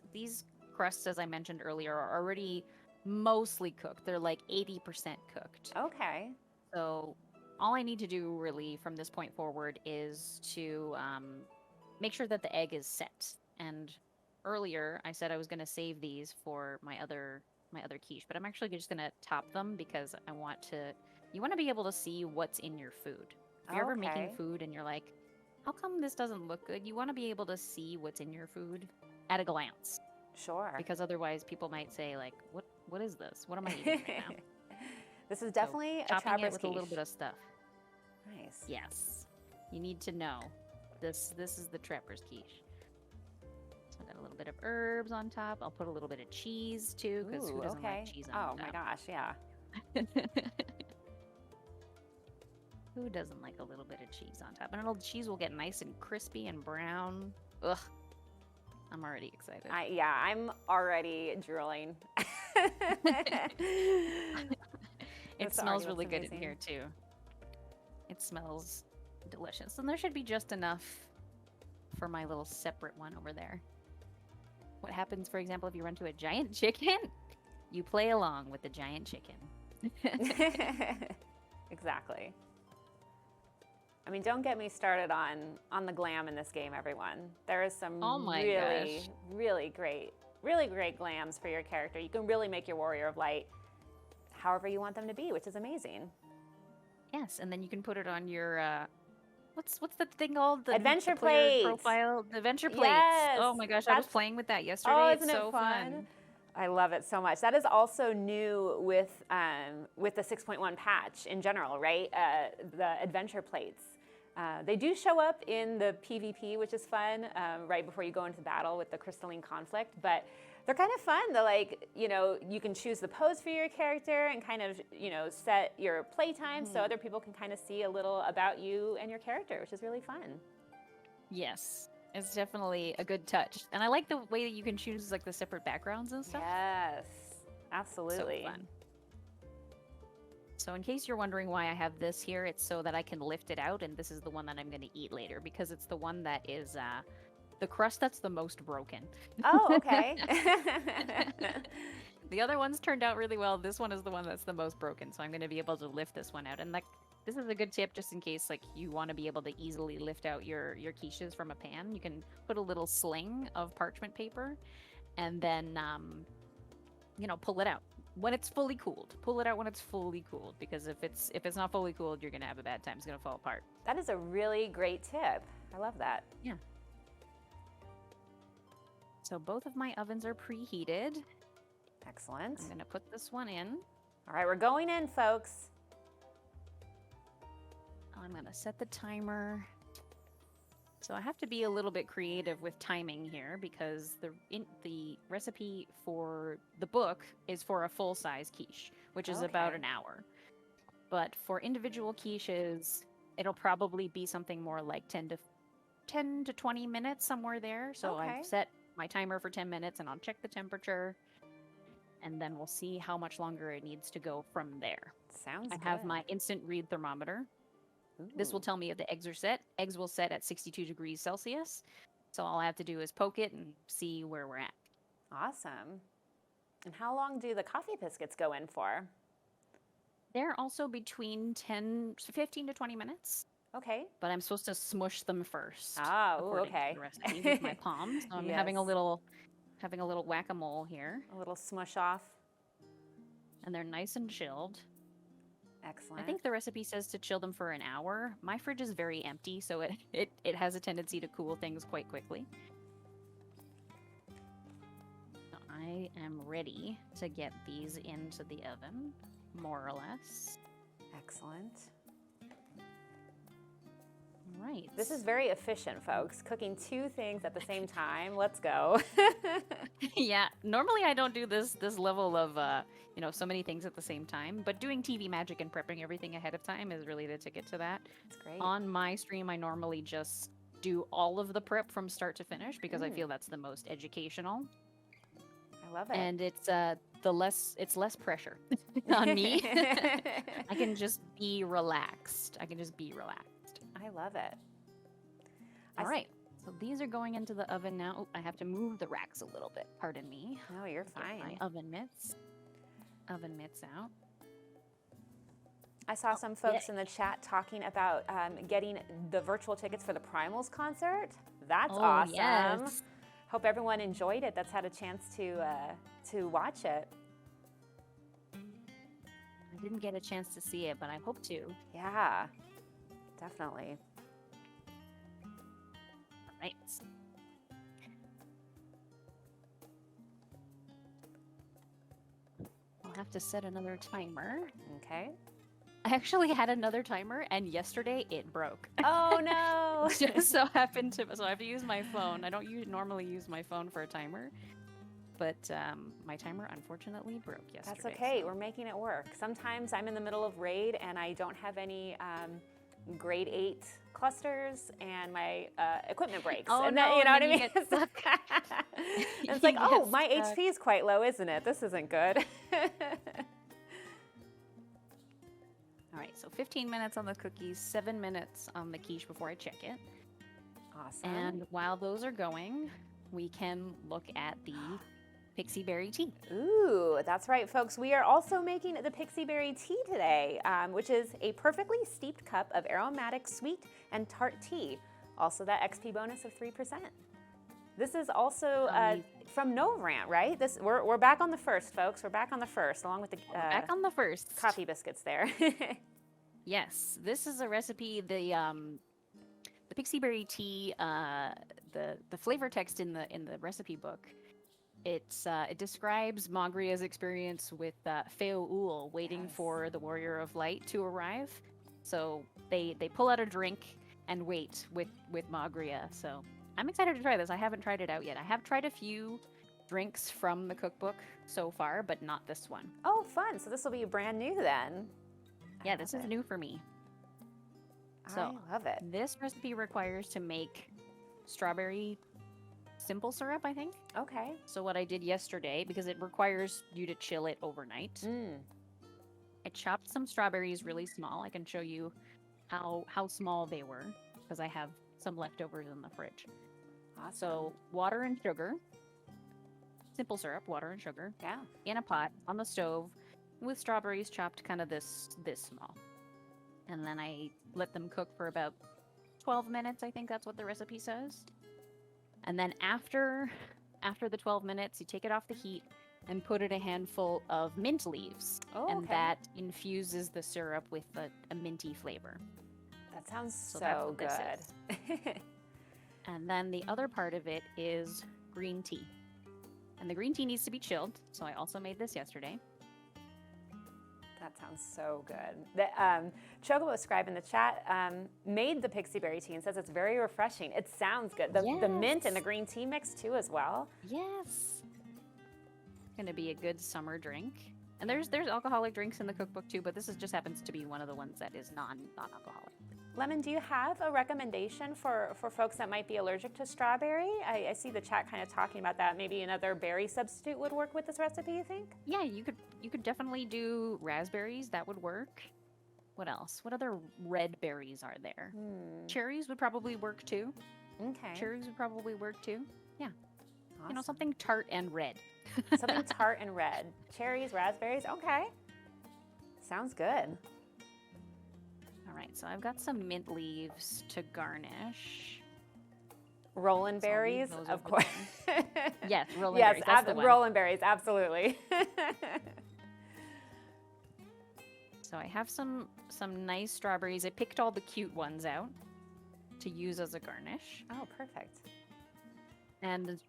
crusts, as I mentioned earlier, are already mostly cooked. They're like 80% cooked. Okay. So all I need to do really from this point forward is to make sure that the egg is set. And earlier I said I was going to save these for my other quiche, but I'm actually just going to top them because you want to be able to see what's in your food. If you're ever making Okay. food and you're like, how come this doesn't look good? You want to be able to see what's in your food at a glance, Sure. because otherwise people might say like, what is this? What am I eating right now? This is So, definitely a chopping Traveler's it with a little quiche. bit of stuff. Nice. Yes, you need to know. This is the trapper's quiche. So I got a little bit of herbs on top. I'll put a little bit of cheese too, because who Ooh, doesn't okay. like cheese Oh on my top? gosh, yeah. Who doesn't like a little bit of cheese on top? And the cheese will get nice and crispy and brown. Ugh, I'm already excited. I'm already drooling. It This smells already really looks good in amazing. here too. It smells delicious. And there should be just enough for my little separate one over there. What happens, for example, if you run to a giant chicken? You play along with the giant chicken. Exactly. I mean, don't get me started on the glam in this game, everyone. There is some Oh my really, gosh. really great glams for your character. You can really make your Warrior of Light however you want them to be, which is amazing. Yes, and then you can put it on your what's the thing called? The Adventure player plates. Profile, the adventure plates. Yes, Oh my gosh, I was that's- playing with that yesterday. Oh, It's isn't so it fun? I love it so much. That is also new with the 6.1 patch in general, right? The adventure plates. They do show up in the PvP, which is fun, right before you go into battle with the crystalline conflict. But they're kind of fun. They're like, you can choose the pose for your character and kind of, set your playtime so other people can kind of see a little about you and your character, which is really fun. Yes, it's definitely a good touch, and I like the way that you can choose like the separate backgrounds and stuff. Yes, absolutely. So fun. So in case you're wondering why I have this here, it's so that I can lift it out, and this is the one that I'm going to eat later because it's the one that is the crust that's the most broken. Oh, okay. The other ones turned out really well. This one is the one that's the most broken, so I'm going to be able to lift this one out. And like, this is a good tip just in case like you want to be able to easily lift out your quiches from a pan. You can put a little sling of parchment paper and then, you know, pull it out when it's fully cooled. Pull it out when it's fully cooled, because if it's not fully cooled, you're going to have a bad time. It's going to fall apart. That is a really great tip. I love that. Yeah. So both of my ovens are preheated. Excellent. I'm going to put this one in. All right, we're going in, folks. I'm going to set the timer. So I have to be a little bit creative with timing here, because the recipe for the book is for a full-size quiche, which is about an hour. But for individual quiches, it'll probably be something more like 10 to 20 minutes, somewhere there. So I've set my timer for 10 minutes, and I'll check the temperature, and then we'll see how much longer it needs to go from there. Sounds good. I have my instant read thermometer. This will tell me if the eggs are set. Eggs will set at 62 degrees Celsius. So all I have to do is poke it and see where we're at. Awesome. And how long do the coffee biscuits go in for? They're also between 15 to 20 minutes. Okay. But I'm supposed to smush them first. Oh, okay. To the recipe with my palms. So I'm having a little whack-a-mole here. A little smush off. And they're nice and chilled. Excellent. I think the recipe says to chill them for an hour. My fridge is very empty, so it has a tendency to cool things quite quickly. So I am ready to get these into the oven, more or less. Excellent. Right. This is very efficient, folks. Cooking 2 things at the same time. Let's go. Yeah. Normally I don't do this level of you know, so many things at the same time, but doing TV magic and prepping everything ahead of time is really the ticket to that. That's great. On my stream, I normally just do all of the prep from start to finish, because I feel that's the most educational. I love it. And it's less pressure on me. I can just be relaxed. I love it. All right. So these are going into the oven now. Oh, I have to move the racks a little bit. Pardon me. No, you're Get fine. my oven mitts out. I saw some folks in the chat talking about getting the virtual tickets for the Primals concert. That's awesome. Yes. Hope everyone enjoyed it. That's had a chance to watch it. I didn't get a chance to see it, but I hope to. Yeah, definitely. Right. I'll have to set another timer. Okay. I actually had another timer, and yesterday it broke. Oh no! Just so happened to, so I have to use my phone. I don't normally use my phone for a timer, but my timer unfortunately broke yesterday. That's okay. So. We're making it work. Sometimes I'm in the middle of raid and I don't have any grade 8 clusters, and my equipment breaks. Oh, and no, that, you know what I you mean? get stuck. It's like, You oh, get my stuck. HP is quite low, isn't it? This isn't good. All right, so 15 minutes on the cookies, 7 minutes on the quiche before I check it. Awesome. And while those are going, we can look at the Pixie Berry tea. Ooh, that's right, folks. We are also making the Pixie Berry tea today, which is a perfectly steeped cup of aromatic sweet and tart tea. Also that XP bonus of 3%. This is also from Novrant, right? We're back on the first, folks. We're back on the first, along with the Back on the first. coffee biscuits there. Yes, this is a recipe. The Pixie Berry tea, the flavor text in the recipe book, it describes Magria's experience with Feoul waiting for the Warrior of Light to arrive. So they pull out a drink and wait with Magria. So I'm excited to try this. I haven't tried it out yet. I have tried a few drinks from the cookbook so far, but not this one. Oh, fun. So this will be brand new then. Yeah, this is new for me. So I love it. This recipe requires to make strawberry simple syrup, I think. Okay. So what I did yesterday, because it requires you to chill it overnight, I chopped some strawberries really small. I can show you how small they were, because I have some leftovers in the fridge. Awesome. So water and sugar. simple syrup, water and sugar, Yeah. in a pot on the stove with strawberries chopped kind of this small. And then I let them cook for about 12 minutes. I think that's what the recipe says. And then after the 12 minutes, you take it off the heat and put in a handful of mint leaves. Oh, and okay. that infuses the syrup with a minty flavor. That sounds So that's so what this good. And then the other part of it is green tea. And the green tea needs to be chilled, so I also made this yesterday. That sounds so good. The, Chocobo Scribe in the chat made the Pixie Berry tea and says it's very refreshing. It sounds good. The mint and the green tea mix too as well. Yes. Gonna be a good summer drink. And there's alcoholic drinks in the cookbook too, but this just happens to be one of the ones that is non-alcoholic. Lemon, do you have a recommendation for folks that might be allergic to strawberry? I see the chat kind of talking about that. Maybe another berry substitute would work with this recipe, you think? Yeah, you could definitely do raspberries. That would work. What else? What other red berries are there? Cherries would probably work too. Okay. Cherries would probably work too. Yeah. Awesome. You know, something tart and red. Something tart and red. Cherries, raspberries. Okay. Sounds good. All right, so I've got some mint leaves to garnish. Rollin' berries, of course. Yes, rollin' yes, berries. That's the one. rollin' berries, absolutely. So I have some nice strawberries. I picked all the cute ones out to use as a garnish. Oh, perfect. And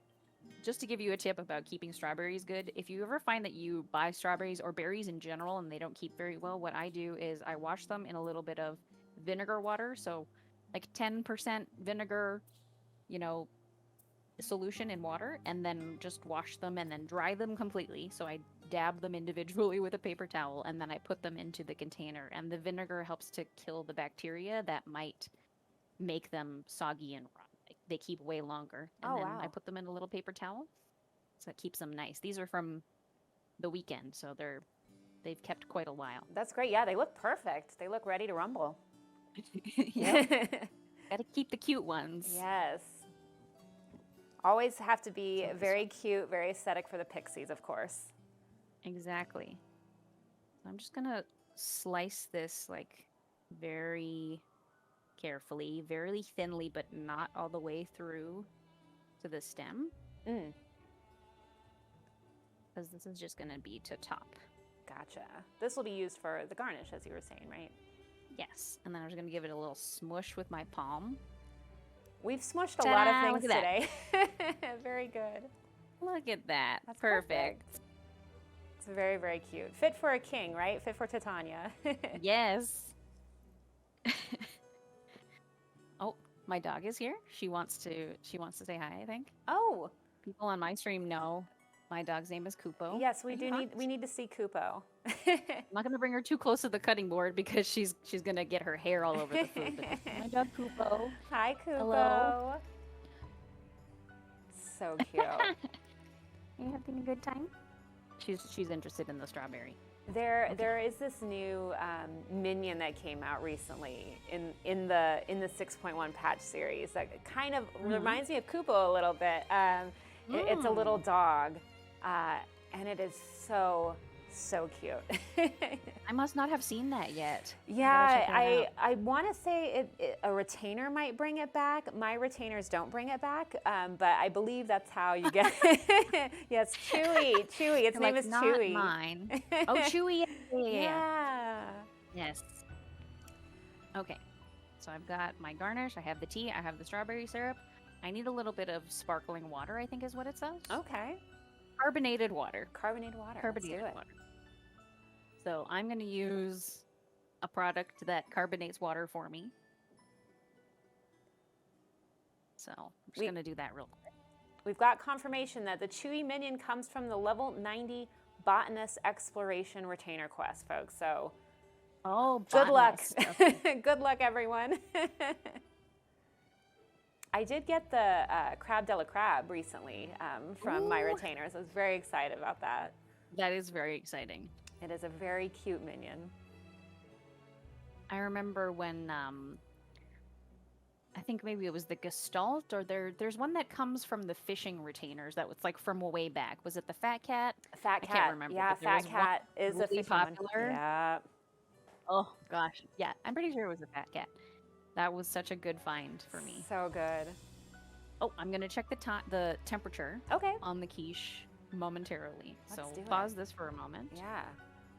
just to give you a tip about keeping strawberries good, if you ever find that you buy strawberries or berries in general and they don't keep very well, what I do is I wash them in a little bit of vinegar water. So like 10% vinegar, you know, solution in water, and then just wash them and then dry them completely. So I dab them individually with a paper towel and then I put them into the container, and the vinegar helps to kill the bacteria that might make them soggy and rot. Like, they keep way longer. And then I put them in a little paper towel, so it keeps them nice. These are from the weekend, so they've kept quite a while. That's great. Yeah, they look perfect. They look ready to rumble. Gotta keep the cute ones. Yes. Always have to be very cute, very aesthetic for the Pixies, of course. Exactly. So I'm just gonna slice this like very carefully, very thinly, but not all the way through to the stem. Because this is just gonna be to top. Gotcha. This will be used for the garnish, as you were saying, right? Yes. And then I'm just gonna give it a little smush with my palm. We've smushed a lot of Ta-da, things look at today. Very good. Look at that. That's perfect. It's very, very cute. Fit for a king, right? Fit for Titania. Yes. Oh, my dog is here. She wants to say hi, I think. Oh. People on my stream know my dog's name is Kupo. Yes, we need to see Kupo. I'm not gonna bring her too close to the cutting board because she's gonna get her hair all over the food. But my dog Kupo. Hi, Kupo. Hello. So cute. You having a good time? She's interested in the strawberry. There is this new minion that came out recently in the 6.1 patch series that kind of reminds me of Kupo a little bit. It's a little dog, and it is so cute. I must not have seen that yet. Yeah, I want to say a retainer might bring it back. My retainers don't bring it back, but I believe that's how you get it. Yes, Chewy. Its name is not Chewy. Mine. Oh, Chewy. Yeah. Yes. Okay. So I've got my garnish. I have the tea. I have the strawberry syrup. I need a little bit of sparkling water, I think is what it says. Okay. Carbonated water. Carbonated water. Carbonated water. So I'm going to use a product that carbonates water for me. So I'm just going to do that real quick. We've got confirmation that the Chewy Minion comes from the level 90 Botanist Exploration Retainer Quest, folks. So good luck. Okay. Good luck, everyone. I did get the Crab de la Crab recently from my retainers. I was very excited about that. That is very exciting. It is a very cute minion. I remember when I think maybe it was the Gestalt, or there's one that comes from the fishing retainers that was like from way back. Was it the Fat Cat? Fat I Cat. can't remember. Yeah, but there Fat was one Cat is a really fishing one. popular. Yeah. Oh gosh, yeah, I'm pretty sure it was the Fat Cat. That was such a good find for me. So good. Oh, I'm gonna check the temperature Okay. on the quiche momentarily. Let's So do it. pause this for a moment. Yeah.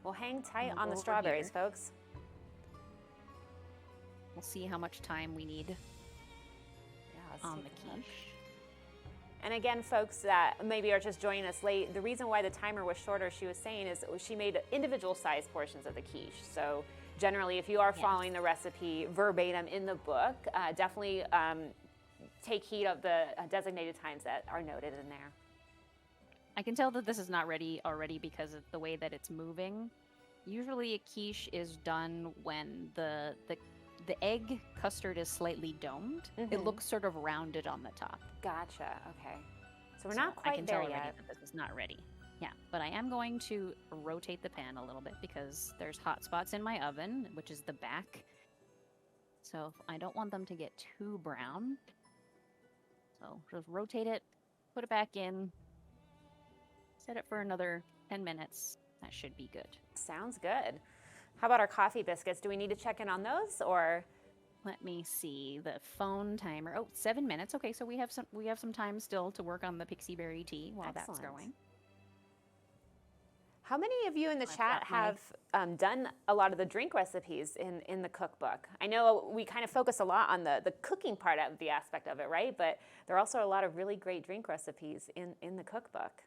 Well, hang tight We'll on go the over strawberries, here. folks. We'll see how much time we need Yeah, let's on take the a look. quiche. And again, folks that maybe are just joining us late, the reason why the timer was shorter, she was saying, is she made individual size portions of the quiche. So generally, if you are following the recipe verbatim in the book, definitely take heed of the designated times that are noted in there. I can tell that this is not ready already because of the way that it's moving. Usually a quiche is done when the egg custard is slightly domed. It looks sort of rounded on the top. Gotcha. Okay. So we're So not I quite can there tell already yet. that this is not ready. Yeah, but I am going to rotate the pan a little bit because there's hot spots in my oven, which is the back. So I don't want them to get too brown. So just rotate it, put it back in, set it for another 10 minutes. That should be good. Sounds good. How about our coffee biscuits? Do we need to check in on those, or? Let me see the phone timer. Oh, 7 minutes. Okay, so we have some time still to work on the Pixie Berry tea while that's Excellent. going. How many of you in the I've chat got my- have done a lot of the drink recipes in the cookbook? I know we kind of focus a lot on the cooking part of the aspect of it, right? But there are also a lot of really great drink recipes in the cookbook.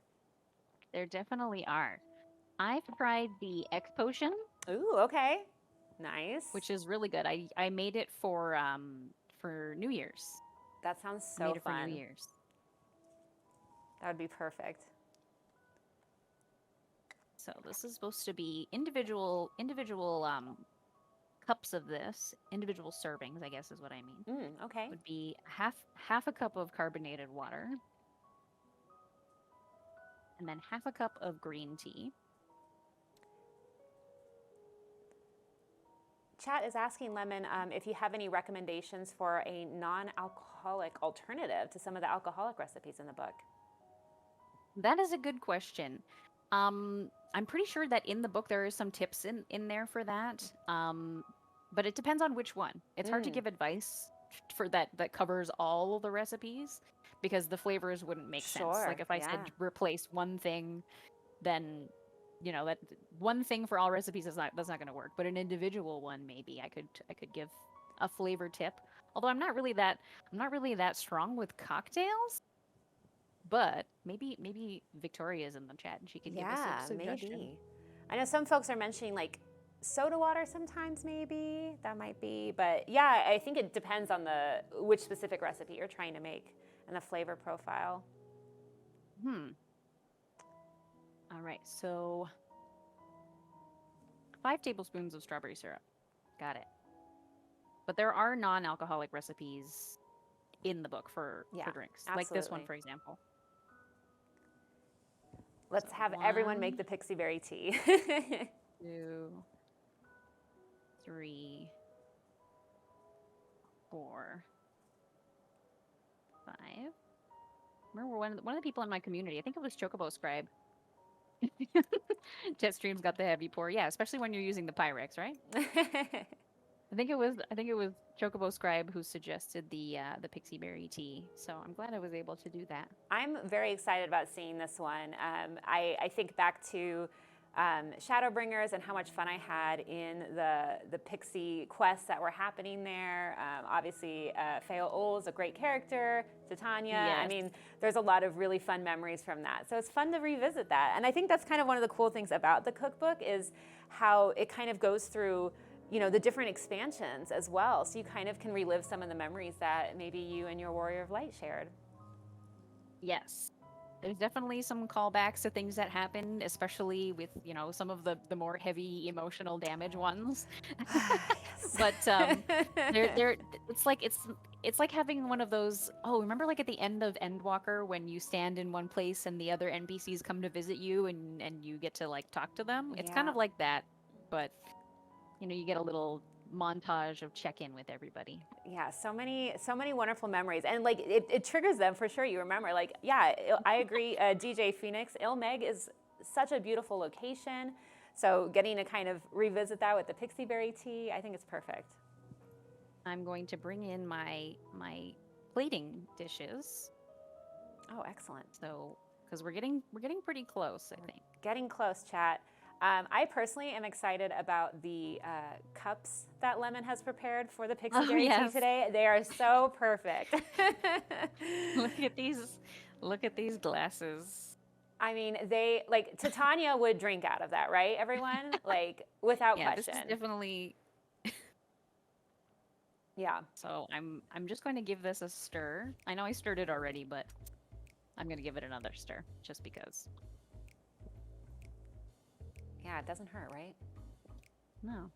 There definitely are. I've tried the X potion, Ooh, okay. Nice. which is really good. I made it for New Year's. That sounds I so made it for fun. New Year's. That would be perfect. So this is supposed to be individual cups of this, individual servings, I guess is what I mean. Okay. Would be half a cup of carbonated water, and then half a cup of green tea. Chat is asking, Lemon, if you have any recommendations for a non-alcoholic alternative to some of the alcoholic recipes in the book. That is a good question. I'm pretty sure that in the book there are some tips in there for that. But it depends on which one. It's hard to give advice for that covers all the recipes because the flavors wouldn't make sense. Like if I said replace one thing, then that one thing for all recipes that's not going to work. But an individual one, maybe I could give a flavor tip. Although I'm not really that strong with cocktails. But maybe Victoria's in the chat and she can give us a suggestion. Maybe. I know some folks are mentioning like soda water sometimes, maybe that might be. But yeah, I think it depends on which specific recipe you're trying to make and the flavor profile. All right, so 5 tablespoons of strawberry syrup. Got it. But there are non-alcoholic recipes in the book for drinks, like this one, for example. Let's have everyone make the Pixie Berry tea. 2, 3, 4, 5. Remember one of the people in my community, I think it was Chocobo Scribe. Jetstream's got the heavy pour. Yeah, especially when you're using the Pyrex, right? I think it was Chocobo Scribe who suggested the Pixie Berry tea. So I'm glad I was able to do that. I'm very excited about seeing this one. I think back to Shadowbringers and how much fun I had in the Pixie quests that were happening there. Obviously, Feo Ol is a great character. Titania. Yes. I mean, there's a lot of really fun memories from that. So it's fun to revisit that. And I think that's kind of one of the cool things about the cookbook is how it kind of goes through the different expansions as well. So you kind of can relive some of the memories that maybe you and your Warrior of Light shared. Yes. There's definitely some callbacks to things that happened, especially with, some of the more heavy emotional damage ones. But it's like having one of those, remember like at the end of Endwalker when you stand in one place and the other NPCs come to visit you and you get to like talk to them? It's kind of like that, but you get a little montage of check-in with everybody. Yeah, so many wonderful memories, and like it triggers them for sure. You remember, like, yeah, I agree. DJ Phoenix, Ilmeg is such a beautiful location. So getting to kind of revisit that with the Pixie Berry tea, I think it's perfect. I'm going to bring in my plating dishes. Oh, excellent. So, because we're getting pretty close, I think. Getting close, chat. I personally am excited about the cups that Lemon has prepared for the Pixie Berry tea today. They are so perfect. Look at these glasses. I mean, they, like, Titania would drink out of that, right, everyone? Like, without question. This is definitely. Yeah. So I'm just going to give this a stir. I know I stirred it already, but I'm going to give it another stir just because. Yeah, it doesn't hurt, right? No.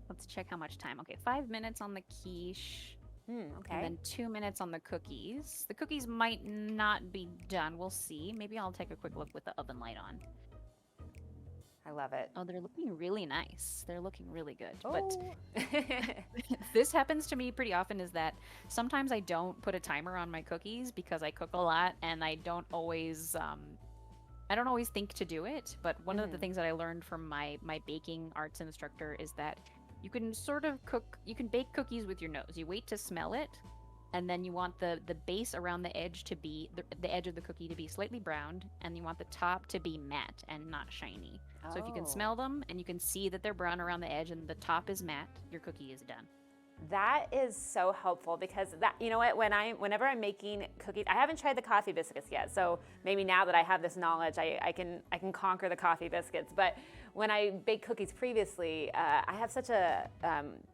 Let's check how much time. Okay, 5 minutes on the quiche. Okay. And then 2 minutes on the cookies. The cookies might not be done. We'll see. Maybe I'll take a quick look with the oven light on. I love it. Oh, they're looking really nice. They're looking really good. Oh. But this happens to me pretty often, is that sometimes I don't put a timer on my cookies because I cook a lot and I don't always think to do it. But one of the things that I learned from my baking arts instructor is that you can sort of bake cookies with your nose. You wait to smell it, and then you want the base around the edge to be, the edge of the cookie to be slightly browned, and you want the top to be matte and not shiny. So if you can smell them and you can see that they're brown around the edge and the top is matte, your cookie is done. That is so helpful because that, you know what, whenever I'm making cookies, I haven't tried the coffee biscuits yet. So maybe now that I have this knowledge, I can conquer the coffee biscuits. But when I baked cookies previously, I have such a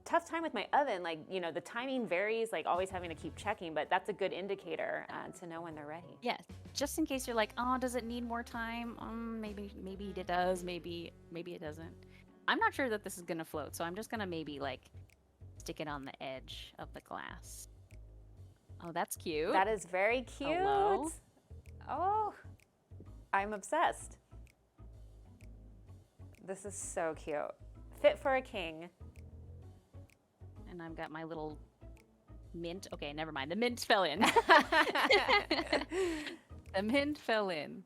tough time with my oven. Like, you know, the timing varies, like always having to keep checking, but that's a good indicator to know when they're ready. Yes, just in case you're like, oh, does it need more time? Maybe it does, maybe it doesn't. I'm not sure that this is gonna float, so I'm just gonna maybe like stick it on the edge of the glass. Oh, that's cute. That is very cute. Hello? Oh, I'm obsessed. This is so cute. Fit for a king. And I've got my little mint. Okay, never mind. The mint fell in. The mint fell in.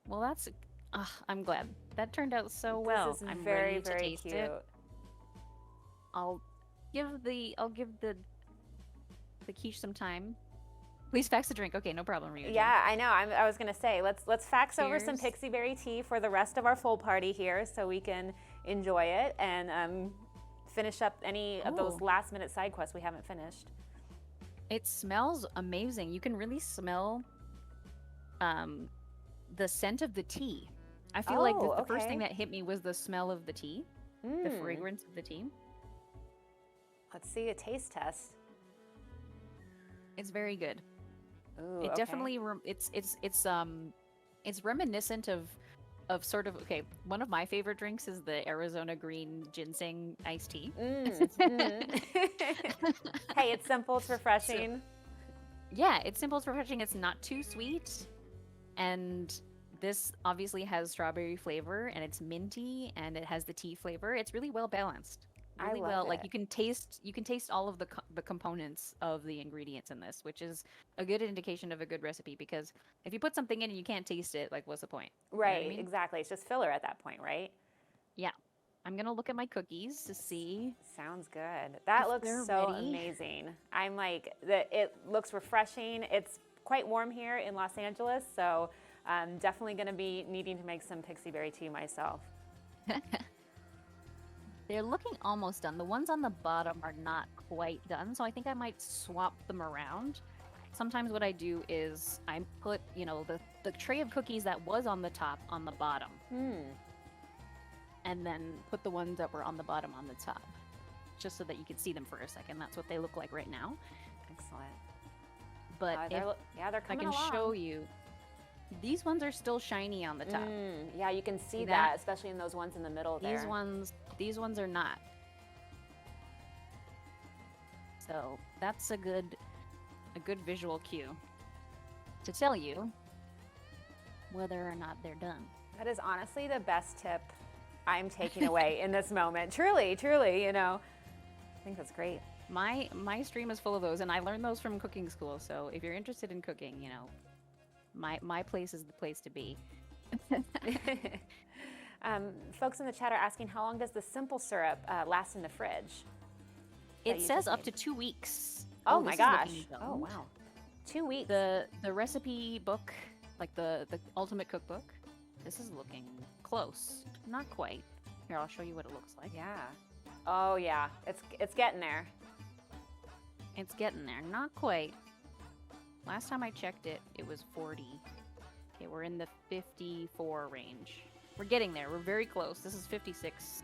Well, that's... I'm glad. That turned out so well. This is I'm very, ready to very taste cute. it. I'll give the quiche some time. Please fax the drink. Okay, no problem, Ryujin. Yeah, I know. I was gonna say, let's fax over some Cheers. Pixie Berry tea for the rest of our full party here, so we can enjoy it and finish up any of those last-minute side quests we haven't finished. It smells amazing. You can really smell the scent of the tea. I feel like the first thing that hit me was the smell of the tea, the fragrance of the tea. Let's see a taste test. It's very good. Ooh, It definitely it's reminiscent of sort of, okay, one of my favorite drinks is the Arizona green ginseng iced tea. Hey, it's simple, it's refreshing. Yeah, it's simple, it's refreshing, it's not too sweet. And this obviously has strawberry flavor and it's minty and it has the tea flavor. It's really well balanced. Really well. Like you can taste all of the components of the ingredients in this, which is a good indication of a good recipe, because if you put something in and you can't taste it, like what's the point? Right, You know what I mean? exactly. It's just filler at that point, right? Yeah. I'm gonna look at my cookies to see. Sounds good. That looks they're so ready. amazing. I'm like, it looks refreshing. It's quite warm here in Los Angeles, so I'm definitely gonna be needing to make some Pixie Berry tea myself. They're looking almost done. The ones on the bottom are not quite done, so I think I might swap them around. Sometimes what I do is I put, you know, the tray of cookies that was on the top on the bottom. And then put the ones that were on the bottom on the top, just so that you can see them for a second. That's what they look like right now. Excellent. But they're I coming can along. show you, these ones are still shiny on the top. Yeah, you can see that? that, especially in those ones in the middle there. These ones are not. So that's a good visual cue to tell you whether or not they're done. That is honestly the best tip I'm taking away in this moment. Truly, truly, you know. I think that's great. My stream is full of those, and I learned those from cooking school. So if you're interested in cooking, you know, my place is the place to be. Folks in the chat are asking, how long does the simple syrup last in the fridge? It says up to 2 weeks. Oh my this is gosh. looking Oh domed. wow. 2 weeks. The recipe book, like the ultimate cookbook, this is looking close. Not quite. Here, I'll show you what it looks like. Yeah. Oh yeah. It's getting there. It's getting there. Not quite. Last time I checked it, it was 40. Okay, we're in the 54 range. We're getting there. We're very close. This is 56.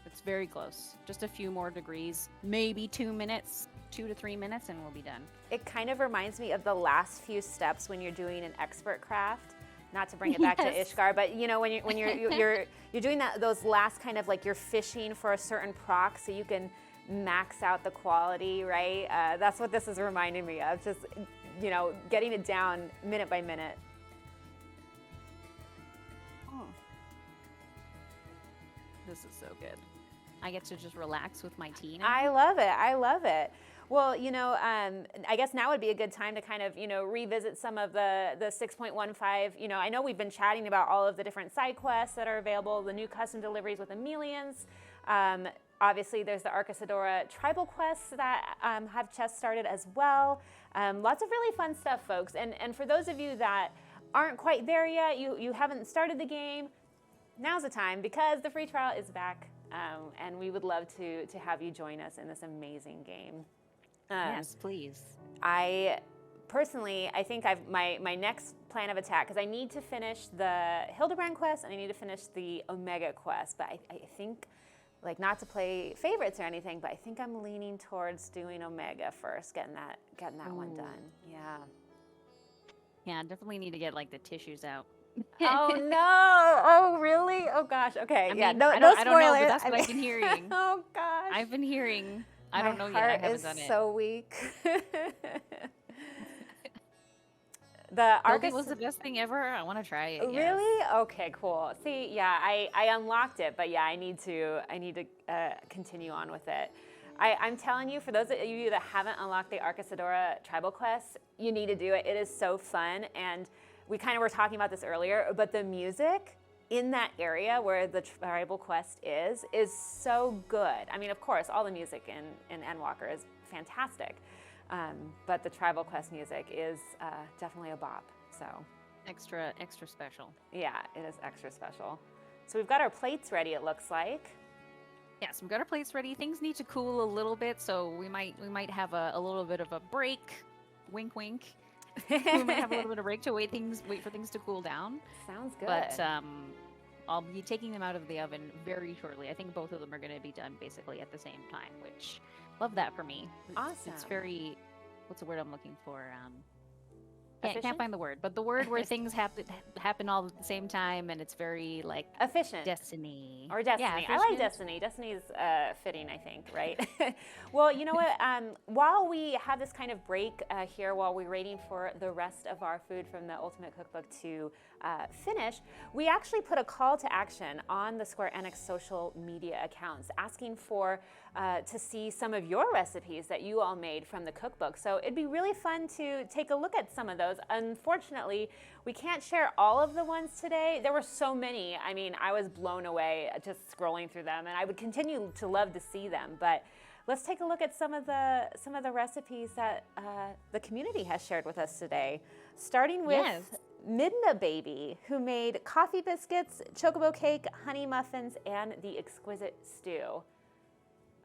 It's very close. Just a few more degrees. Maybe 2 minutes, 2 to 3 minutes, and we'll be done. It kind of reminds me of the last few steps when you're doing an expert craft. Not to bring it back to Ishgar, but you know when you're doing those last kind of like you're fishing for a certain proc so you can max out the quality, right? That's what this is reminding me of. Just you know, getting it down minute by minute. Oh. This is so good. I get to just relax with my tea now. I love it. I love it. Well, you know, I guess now would be a good time to kind of, you know, revisit some of the 6.15. You know, I know we've been chatting about all of the different side quests that are available, the new custom deliveries with Emelians. Obviously, there's the ArecipeReborn tribal quests that have just started as well. Lots of really fun stuff, folks. And for those of you that aren't quite there yet, you haven't started the game, now's the time because the free trial is back. And we would love to have you join us in this amazing game. Yes, please. I personally, I think my next plan of attack, because I need to finish the Hildebrand quest and I need to finish the Omega quest, but I think, like, not to play favorites or anything, but I think I'm leaning towards doing Omega first, getting that one done. Yeah. Yeah, I definitely need to get like the tissues out. Oh no! Oh really? Oh gosh. Okay. I mean, yeah. No, I no don't spoilers. know, but that's what I've been hearing. Oh gosh. I've been hearing. I don't know yet. My I heart haven't is done it. so weak. The Building was the best thing ever. I want to try it. Yes. Really? Okay, cool. See, yeah, I unlocked it, but yeah, I need to continue on with it. I'm telling you, for those of you that haven't unlocked the ArecipeReborn tribal quest, you need to do it. It is so fun, and we kind of were talking about this earlier, but the music in that area where the tribal quest is so good. I mean, of course, all the music in Endwalker is fantastic, but the tribal quest music is definitely a bop. So Extra special. yeah, it is extra special. So we've got our plates ready, it looks like. Yes, we've got our plates ready. Things need to cool a little bit, so we might have a little bit of a break. Wink, wink. We might have a little bit of break to wait for things to cool down. Sounds good. But I'll be taking them out of the oven very shortly. I think both of them are going to be done basically at the same time, which love that for me. Awesome. It's very, what's the word I'm looking for? Efficient? Can't find the word, but the word where things happen all at the same time, and it's very like efficient. Destiny. Or Destiny. Yeah, I like Destiny. Destiny's fitting, I think, right? Well, you know what? While we have this kind of break here, while we're waiting for the rest of our food from the Ultimate Cookbook to finish, we actually put a call to action on the Square Enix social media accounts, asking for to see some of your recipes that you all made from the cookbook. So it'd be really fun to take a look at some of those. Unfortunately, we can't share all of the ones today. There were so many. I mean, I was blown away just scrolling through them, and I would continue to love to see them. But let's take a look at some of the recipes that the community has shared with us today. Starting with Midna Baby, who made coffee biscuits, chocobo cake, honey muffins, and the exquisite stew.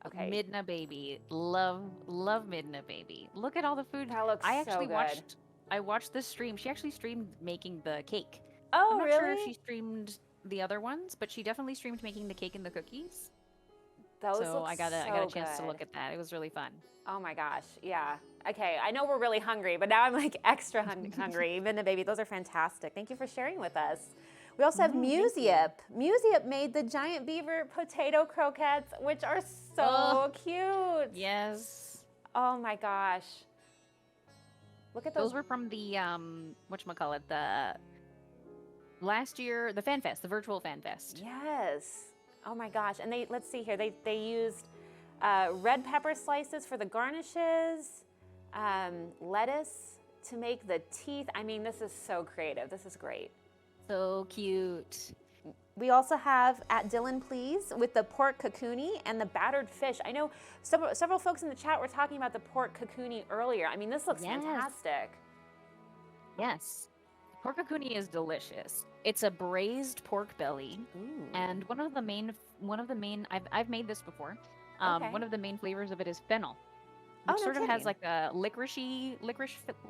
Okay. Midna Baby. Love Midna Baby. Look at all the food. That looks so good. I watched this stream. She actually streamed making the cake. Oh, I'm not really? sure if she streamed the other ones, but she definitely streamed making the cake and the cookies. Those so look I got so a chance good. to look at that. It was really fun. Oh my gosh, yeah. Okay, I know we're really hungry, but now I'm like extra hungry. Midna Baby, those are fantastic. Thank you for sharing with us. We also have Musiep. Musiep made the giant beaver potato croquettes, which are so cute. Yes. Oh my gosh. Look at those. Those were from the whatchamacallit, the last year, the Fan Fest, the virtual Fan Fest. Yes. Oh my gosh. And let's see here, they used red pepper slices for the garnishes, lettuce to make the teeth. I mean, this is so creative. This is great. So cute. We also have at Dylan Please with the pork cocooni and the battered fish. I know several folks in the chat were talking about the pork cocooni earlier. I mean, this looks fantastic. Yes. Pork cocooni is delicious. It's a braised pork belly. Ooh. And one of the main I've made this before. Okay. One of the main flavors of it is fennel. Which sort of has like a licorice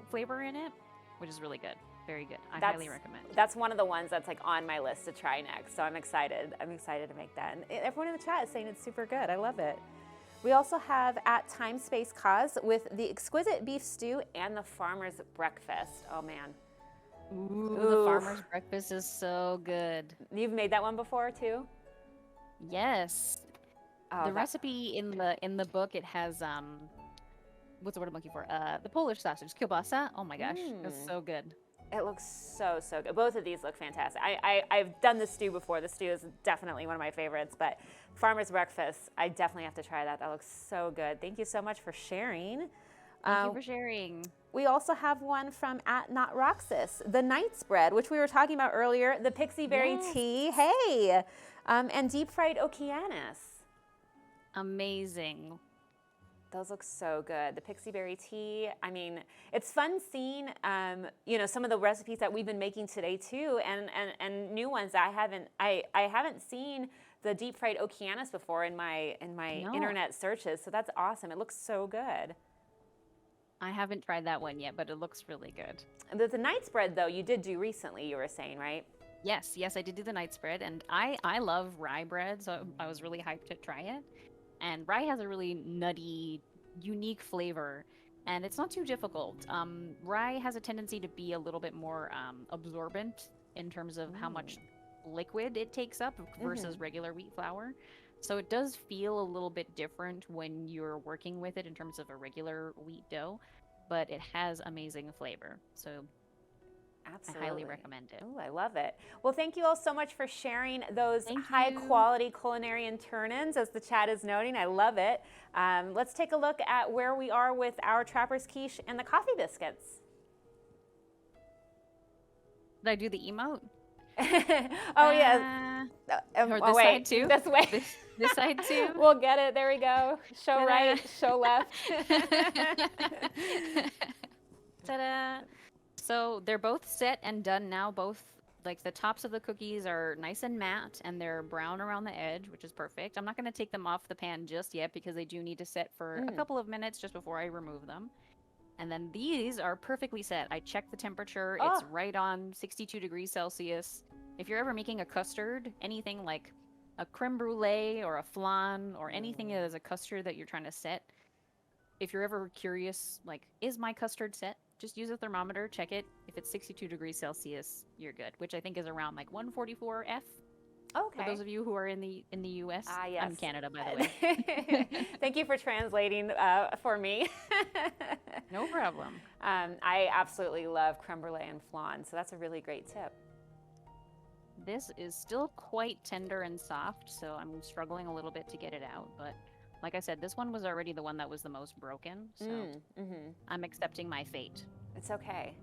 flavor in it, which is really good. Very good. I highly recommend. That's one of the ones that's like on my list to try next. So I'm excited. I'm excited to make that. And everyone in the chat is saying it's super good. I love it. We also have at Time Space Cause with the exquisite beef stew and the farmer's breakfast. Oh man. Ooh, the farmer's breakfast is so good. You've made that one before too? Yes. Oh, the recipe in the book, it has what's the word I'm looking for? The Polish sausage, kielbasa. Oh my gosh, it's so good. It looks so good. Both of these look fantastic. I've done the stew before. The stew is definitely one of my favorites, but farmer's breakfast, I definitely have to try that. That looks so good. Thank you so much for sharing. Thank you for sharing. We also have one from at Not Roxas, the Knight's Bread, which we were talking about earlier, the Pixie Berry Tea, hey, and deep fried Okeanos. Amazing. Those look so good. The Pixie Berry Tea, I mean, it's fun seeing, some of the recipes that we've been making today too, and new ones that I haven't seen the deep fried Okeanos before in my internet searches, so that's awesome. It looks so good. I haven't tried that one yet, but it looks really good. The Knight's Bread, though, you did do recently, you were saying, right? Yes, I did do the Knight's Bread, and I love rye bread, so I was really hyped to try it. And rye has a really nutty, unique flavor, and it's not too difficult. Rye has a tendency to be a little bit more absorbent in terms of how much liquid it takes up versus regular wheat flour. So it does feel a little bit different when you're working with it in terms of a regular wheat dough, but it has amazing flavor. So absolutely. I highly recommend it. Oh, I love it. Well, thank you all so much for sharing those high-quality culinary turn-ins, as the chat is noting. I love it. Let's take a look at where we are with our Trapper's Quiche and the coffee biscuits. Did I do the emote? Oh, yeah. Or this side too? This way. This side too? We'll get it. There we go. Show right, show left. Ta-da! So they're both set and done now. Both, like, the tops of the cookies are nice and matte, and they're brown around the edge, which is perfect. I'm not going to take them off the pan just yet because they do need to set for a couple of minutes just before I remove them. And then these are perfectly set. I checked the temperature. It's right on 62 degrees Celsius. If you're ever making a custard, anything like a creme brulee or a flan or anything that is a custard that you're trying to set, if you're ever curious, like, is my custard set? Just use a thermometer, check it. If it's 62 degrees Celsius, you're good, which I think is around like 144 F. Okay. For those of you who are in the US. Yes. I'm in Canada, by the way. Thank you for translating for me. No problem. I absolutely love creme brulee and flan, so that's a really great tip. This is still quite tender and soft, so I'm struggling a little bit to get it out. But like I said, this one was already the one that was the most broken, so I'm accepting my fate. It's okay.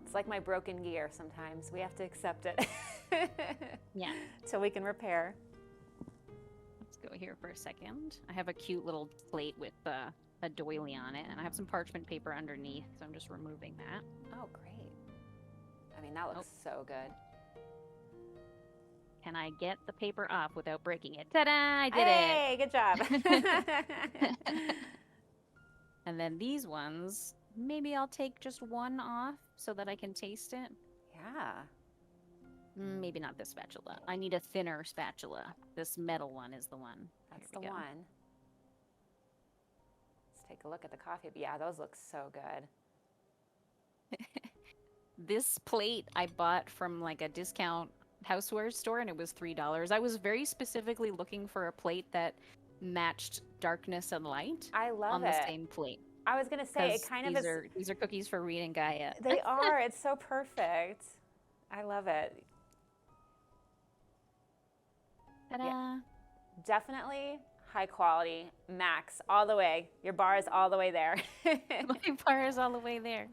It's like my broken gear sometimes. We have to accept it. Yeah. So we can repair. Let's go here for a second. I have a cute little plate with a doily on it, and I have some parchment paper underneath, so I'm just removing that. Oh, great. I mean, that looks so good. Can I get the paper off without breaking it? Ta-da! I did it! Hey, good job. And then these ones, maybe I'll take just one off so that I can taste it. Yeah. Maybe not this spatula. I need a thinner spatula. This metal one is the one. That's the one. Let's take a look at the coffee. Yeah, those look so good. This plate I bought from like a discount houseware store, and it was $3. I was very specifically looking for a plate that matched darkness and light. I love on it. the same plate. I was gonna say it kind of is. These are cookies for Reed and Gaia. They are. It's so perfect. I love it. Ta-da! Yeah. Definitely high quality, max, all the way. Your bar is all the way there. My bar is all the way there.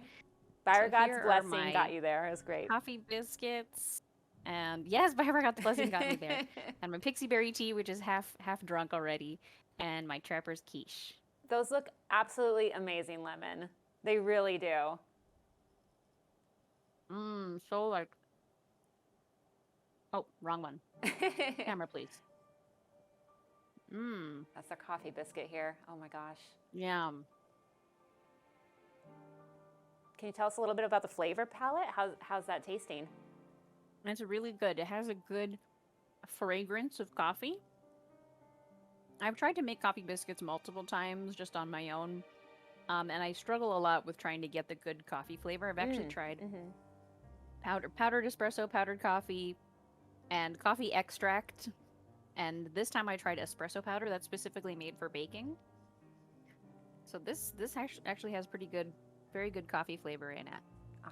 Byron So God's here are blessing my got you there. It was great. coffee biscuits. And yes, Byron God's blessing got me there. And my Pixie berry tea, which is half drunk already. And my Trapper's quiche. Those look absolutely amazing, Lemon. They really do. So like... Oh, wrong one. Camera, please. That's our coffee biscuit here. Oh my gosh. Yeah. Can you tell us a little bit about the flavor palette? How's that tasting? It's really good. It has a good fragrance of coffee. I've tried to make coffee biscuits multiple times just on my own. And I struggle a lot with trying to get the good coffee flavor. I've actually tried powdered espresso, powdered coffee, and coffee extract. And this time I tried espresso powder that's specifically made for baking. So this actually has very good coffee flavor in it.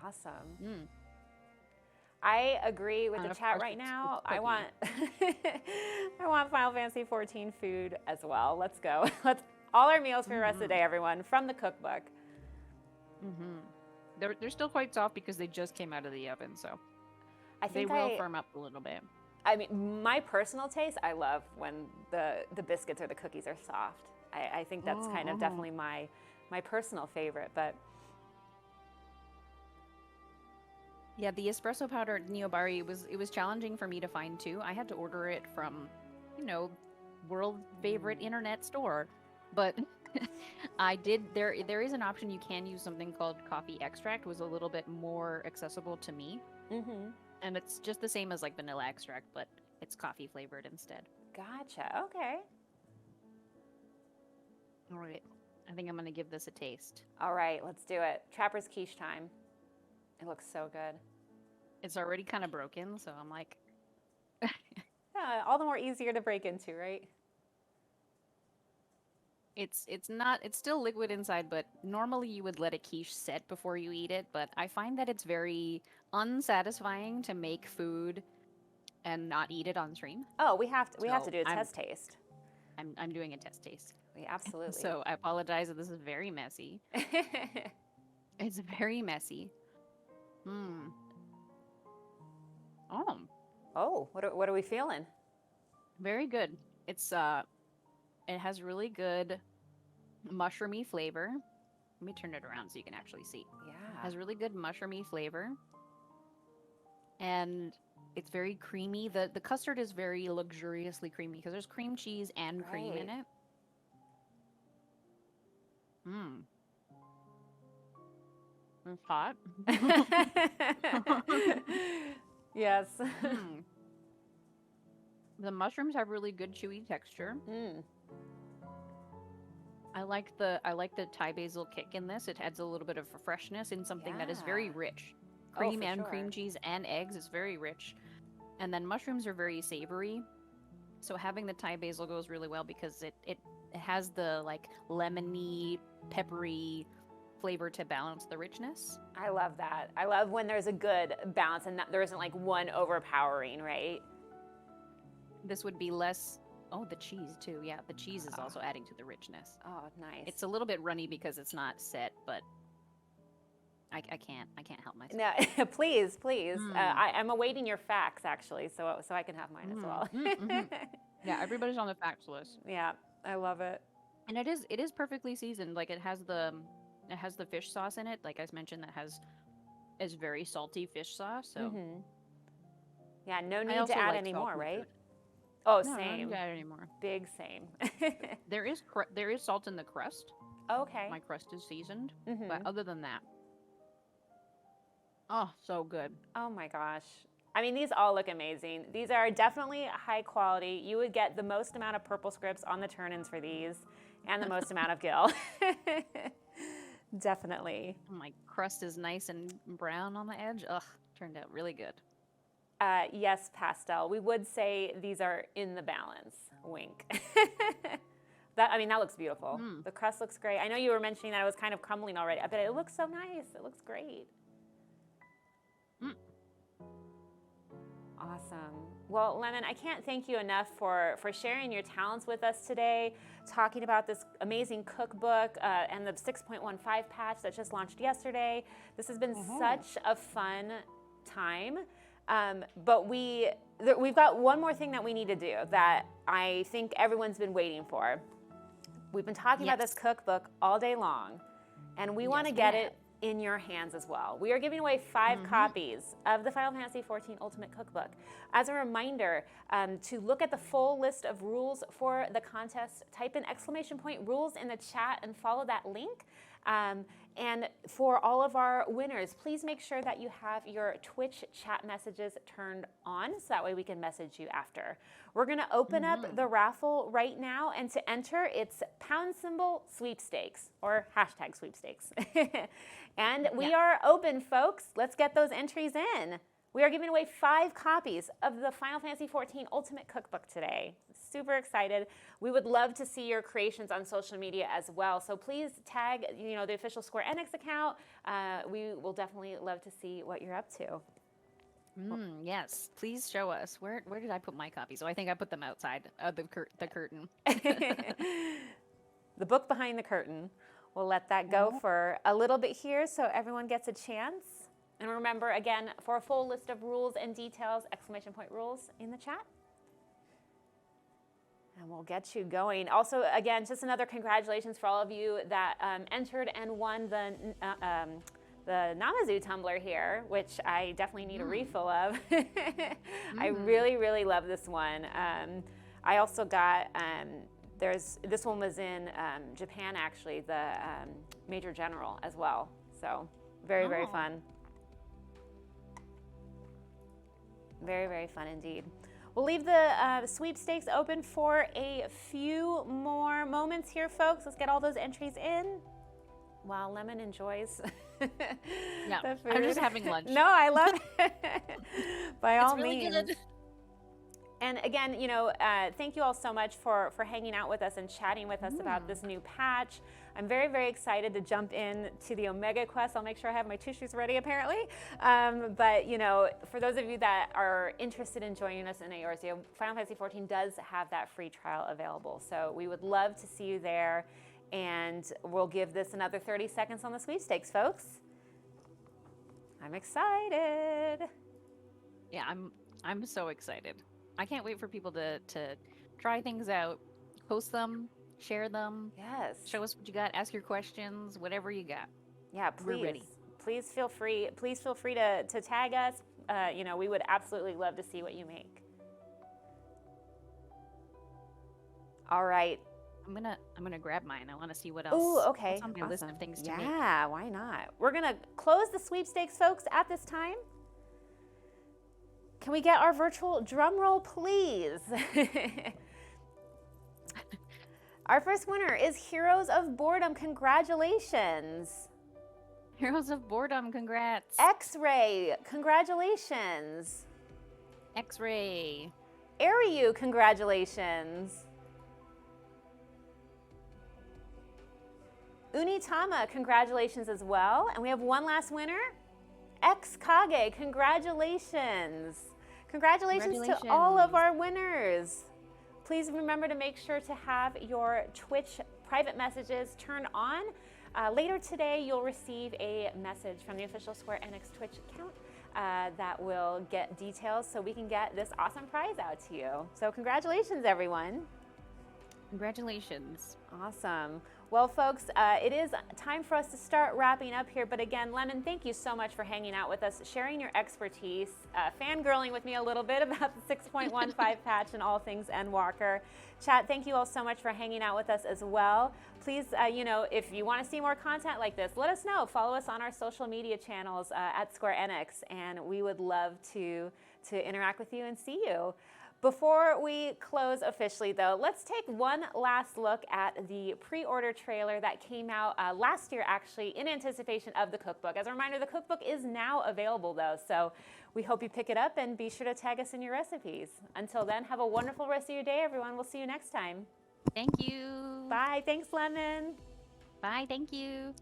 Awesome. I agree with the chat right now. I want I want Final Fantasy 14 food as well. Let's go. All our meals for the rest of the day, everyone, from the cookbook. They're still quite soft because they just came out of the oven, so I think they will firm up a little bit. I mean, my personal taste, I love when the biscuits or the cookies are soft. I think that's kind of definitely my personal favorite, but yeah, the espresso powder Neobari, it was challenging for me to find too. I had to order it from, world favorite internet store. But I did there is an option you can use something called coffee extract, was a little bit more accessible to me. And it's just the same as like vanilla extract, but it's coffee flavored instead. Gotcha. Okay. All right. I think I'm going to give this a taste. All right, let's do it. Trapper's quiche time. It looks so good. It's already kind of broken, so I'm like... Yeah, all the more easier to break into, right? It's still liquid inside, but normally you would let a quiche set before you eat it, but I find that it's very unsatisfying to make food and not eat it on stream. Oh, we have to do a test taste. I'm doing a test taste. We absolutely. So I apologize that this is very messy. It's very messy. Oh, what are we feeling? Very good. It's it has really good mushroomy flavor. Let me turn it around so you can actually see. Yeah. It has really good mushroomy flavor. And it's very creamy. The custard is very luxuriously creamy because there's cream cheese and cream in it. It's hot. Yes. The mushrooms have really good chewy texture. I like the Thai basil kick in this. It adds a little bit of freshness in something that is very rich. Cream and cream cheese and eggs is very rich. And then mushrooms are very savory. So having the Thai basil goes really well because it has the like lemony, peppery flavor to balance the richness. I love that. I love when there's a good balance and that there isn't like one overpowering, right? This would be less... Oh, the cheese too. Yeah, the cheese is also adding to the richness. Oh, nice. It's a little bit runny because it's not set, but I can't help myself. No, please. I'm awaiting your facts actually, so I can have mine as well. Yeah, everybody's on the facts list. Yeah, I love it. And it is perfectly seasoned. Like it has the fish sauce in it. Like I mentioned, is very salty fish sauce. So yeah, no need to add any more, right? Food. Oh, no, same. I don't add any more. Big same. There is salt in the crust. Okay. My crust is seasoned, but other than that, oh, so good. Oh my gosh. I mean, these all look amazing. These are definitely high quality. You would get the most amount of purple scripts on the turn-ins for these, and the most amount of gill. Definitely. My crust is nice and brown on the edge. Ugh, turned out really good. Yes, pastel. We would say these are in the balance. Wink. That looks beautiful. The crust looks great. I know you were mentioning that it was kind of crumbling already, but it looks so nice. It looks great. Awesome. Well, Lemon, I can't thank you enough for sharing your talents with us today, talking about this amazing cookbook and the 6.15 patch that just launched yesterday. This has been such a fun time. But we've got one more thing that we need to do that I think everyone's been waiting for. We've been talking about this cookbook all day long, and we want to get it in your hands as well. We are giving away 5 copies of the Final Fantasy XIV Ultimate Cookbook. As a reminder, to look at the full list of rules for the contest, type in !rules in the chat and follow that link. And for all of our winners, please make sure that you have your Twitch chat messages turned on so that way we can message you after. We're gonna open up the raffle right now, and to enter, it's # sweepstakes or #sweepstakes. And we are open, folks. Let's get those entries in. We are giving away 5 copies of the Final Fantasy XIV Ultimate Cookbook today. Super excited. We would love to see your creations on social media as well. So please tag, the official Square Enix account. We will definitely love to see what you're up to. Yes, please show us. Where did I put my copies? Oh, I think I put them outside of the curtain. The book behind the curtain. We'll let that go for a little bit here so everyone gets a chance. And remember, again, for a full list of rules and details, !rules in the chat. And we'll get you going. Also, again, just another congratulations for all of you that entered and won the Namazu tumbler here, which I definitely need a refill of. I really, really love this one. I also got, this one was in Japan, actually, the Major General as well. So very, very fun. Very, very fun indeed. We'll leave the sweepstakes open for a few more moments here, folks. Let's get all those entries in while Lemon enjoys the food. I'm just having lunch. No, I love it. By all really means. Good. And again, thank you all so much for hanging out with us and chatting with us about this new patch. I'm very, very excited to jump in to the Omega Quest. I'll make sure I have my tissues ready, apparently. But, for those of you that are interested in joining us in Eorzea, Final Fantasy XIV does have that free trial available. So we would love to see you there. And we'll give this another 30 seconds on the sweepstakes, folks. I'm excited. Yeah, I'm so excited. I can't wait for people to try things out, post them, share them. Yes. Show us what you got. Ask your questions, whatever you got. Yeah, please. We're ready. Please feel free. Please feel free to tag us. We would absolutely love to see what you make. All right. I'm gonna grab mine. I want to see what else. Ooh, okay. What's on my list of things to make. Yeah, why not? We're gonna close the sweepstakes, folks, at this time. Can we get our virtual drum roll, please? Our first winner is Heroes of Boredom. Congratulations. Heroes of Boredom, congrats. X-Ray, congratulations. X-Ray. Ariu, congratulations. Unitama, congratulations as well. And we have one last winner. XKage, congratulations. Congratulations to all of our winners. Please remember to make sure to have your Twitch private messages turned on. Later today, you'll receive a message from the official Square Enix Twitch account that will get details so we can get this awesome prize out to you. So congratulations, everyone. Congratulations. Awesome. Well, folks, it is time for us to start wrapping up here. But again, Lemon, thank you so much for hanging out with us, sharing your expertise, fangirling with me a little bit about the 6.15 patch and all things Endwalker. Chat, thank you all so much for hanging out with us as well. Please, if you want to see more content like this, let us know. Follow us on our social media channels at Square Enix, and we would love to interact with you and see you. Before we close officially, though, let's take one last look at the pre-order trailer that came out last year, actually, in anticipation of the cookbook. As a reminder, the cookbook is now available, though, so we hope you pick it up and be sure to tag us in your recipes. Until then, have a wonderful rest of your day, everyone. We'll see you next time. Thank you. Bye. Thanks, Lemon. Bye. Thank you.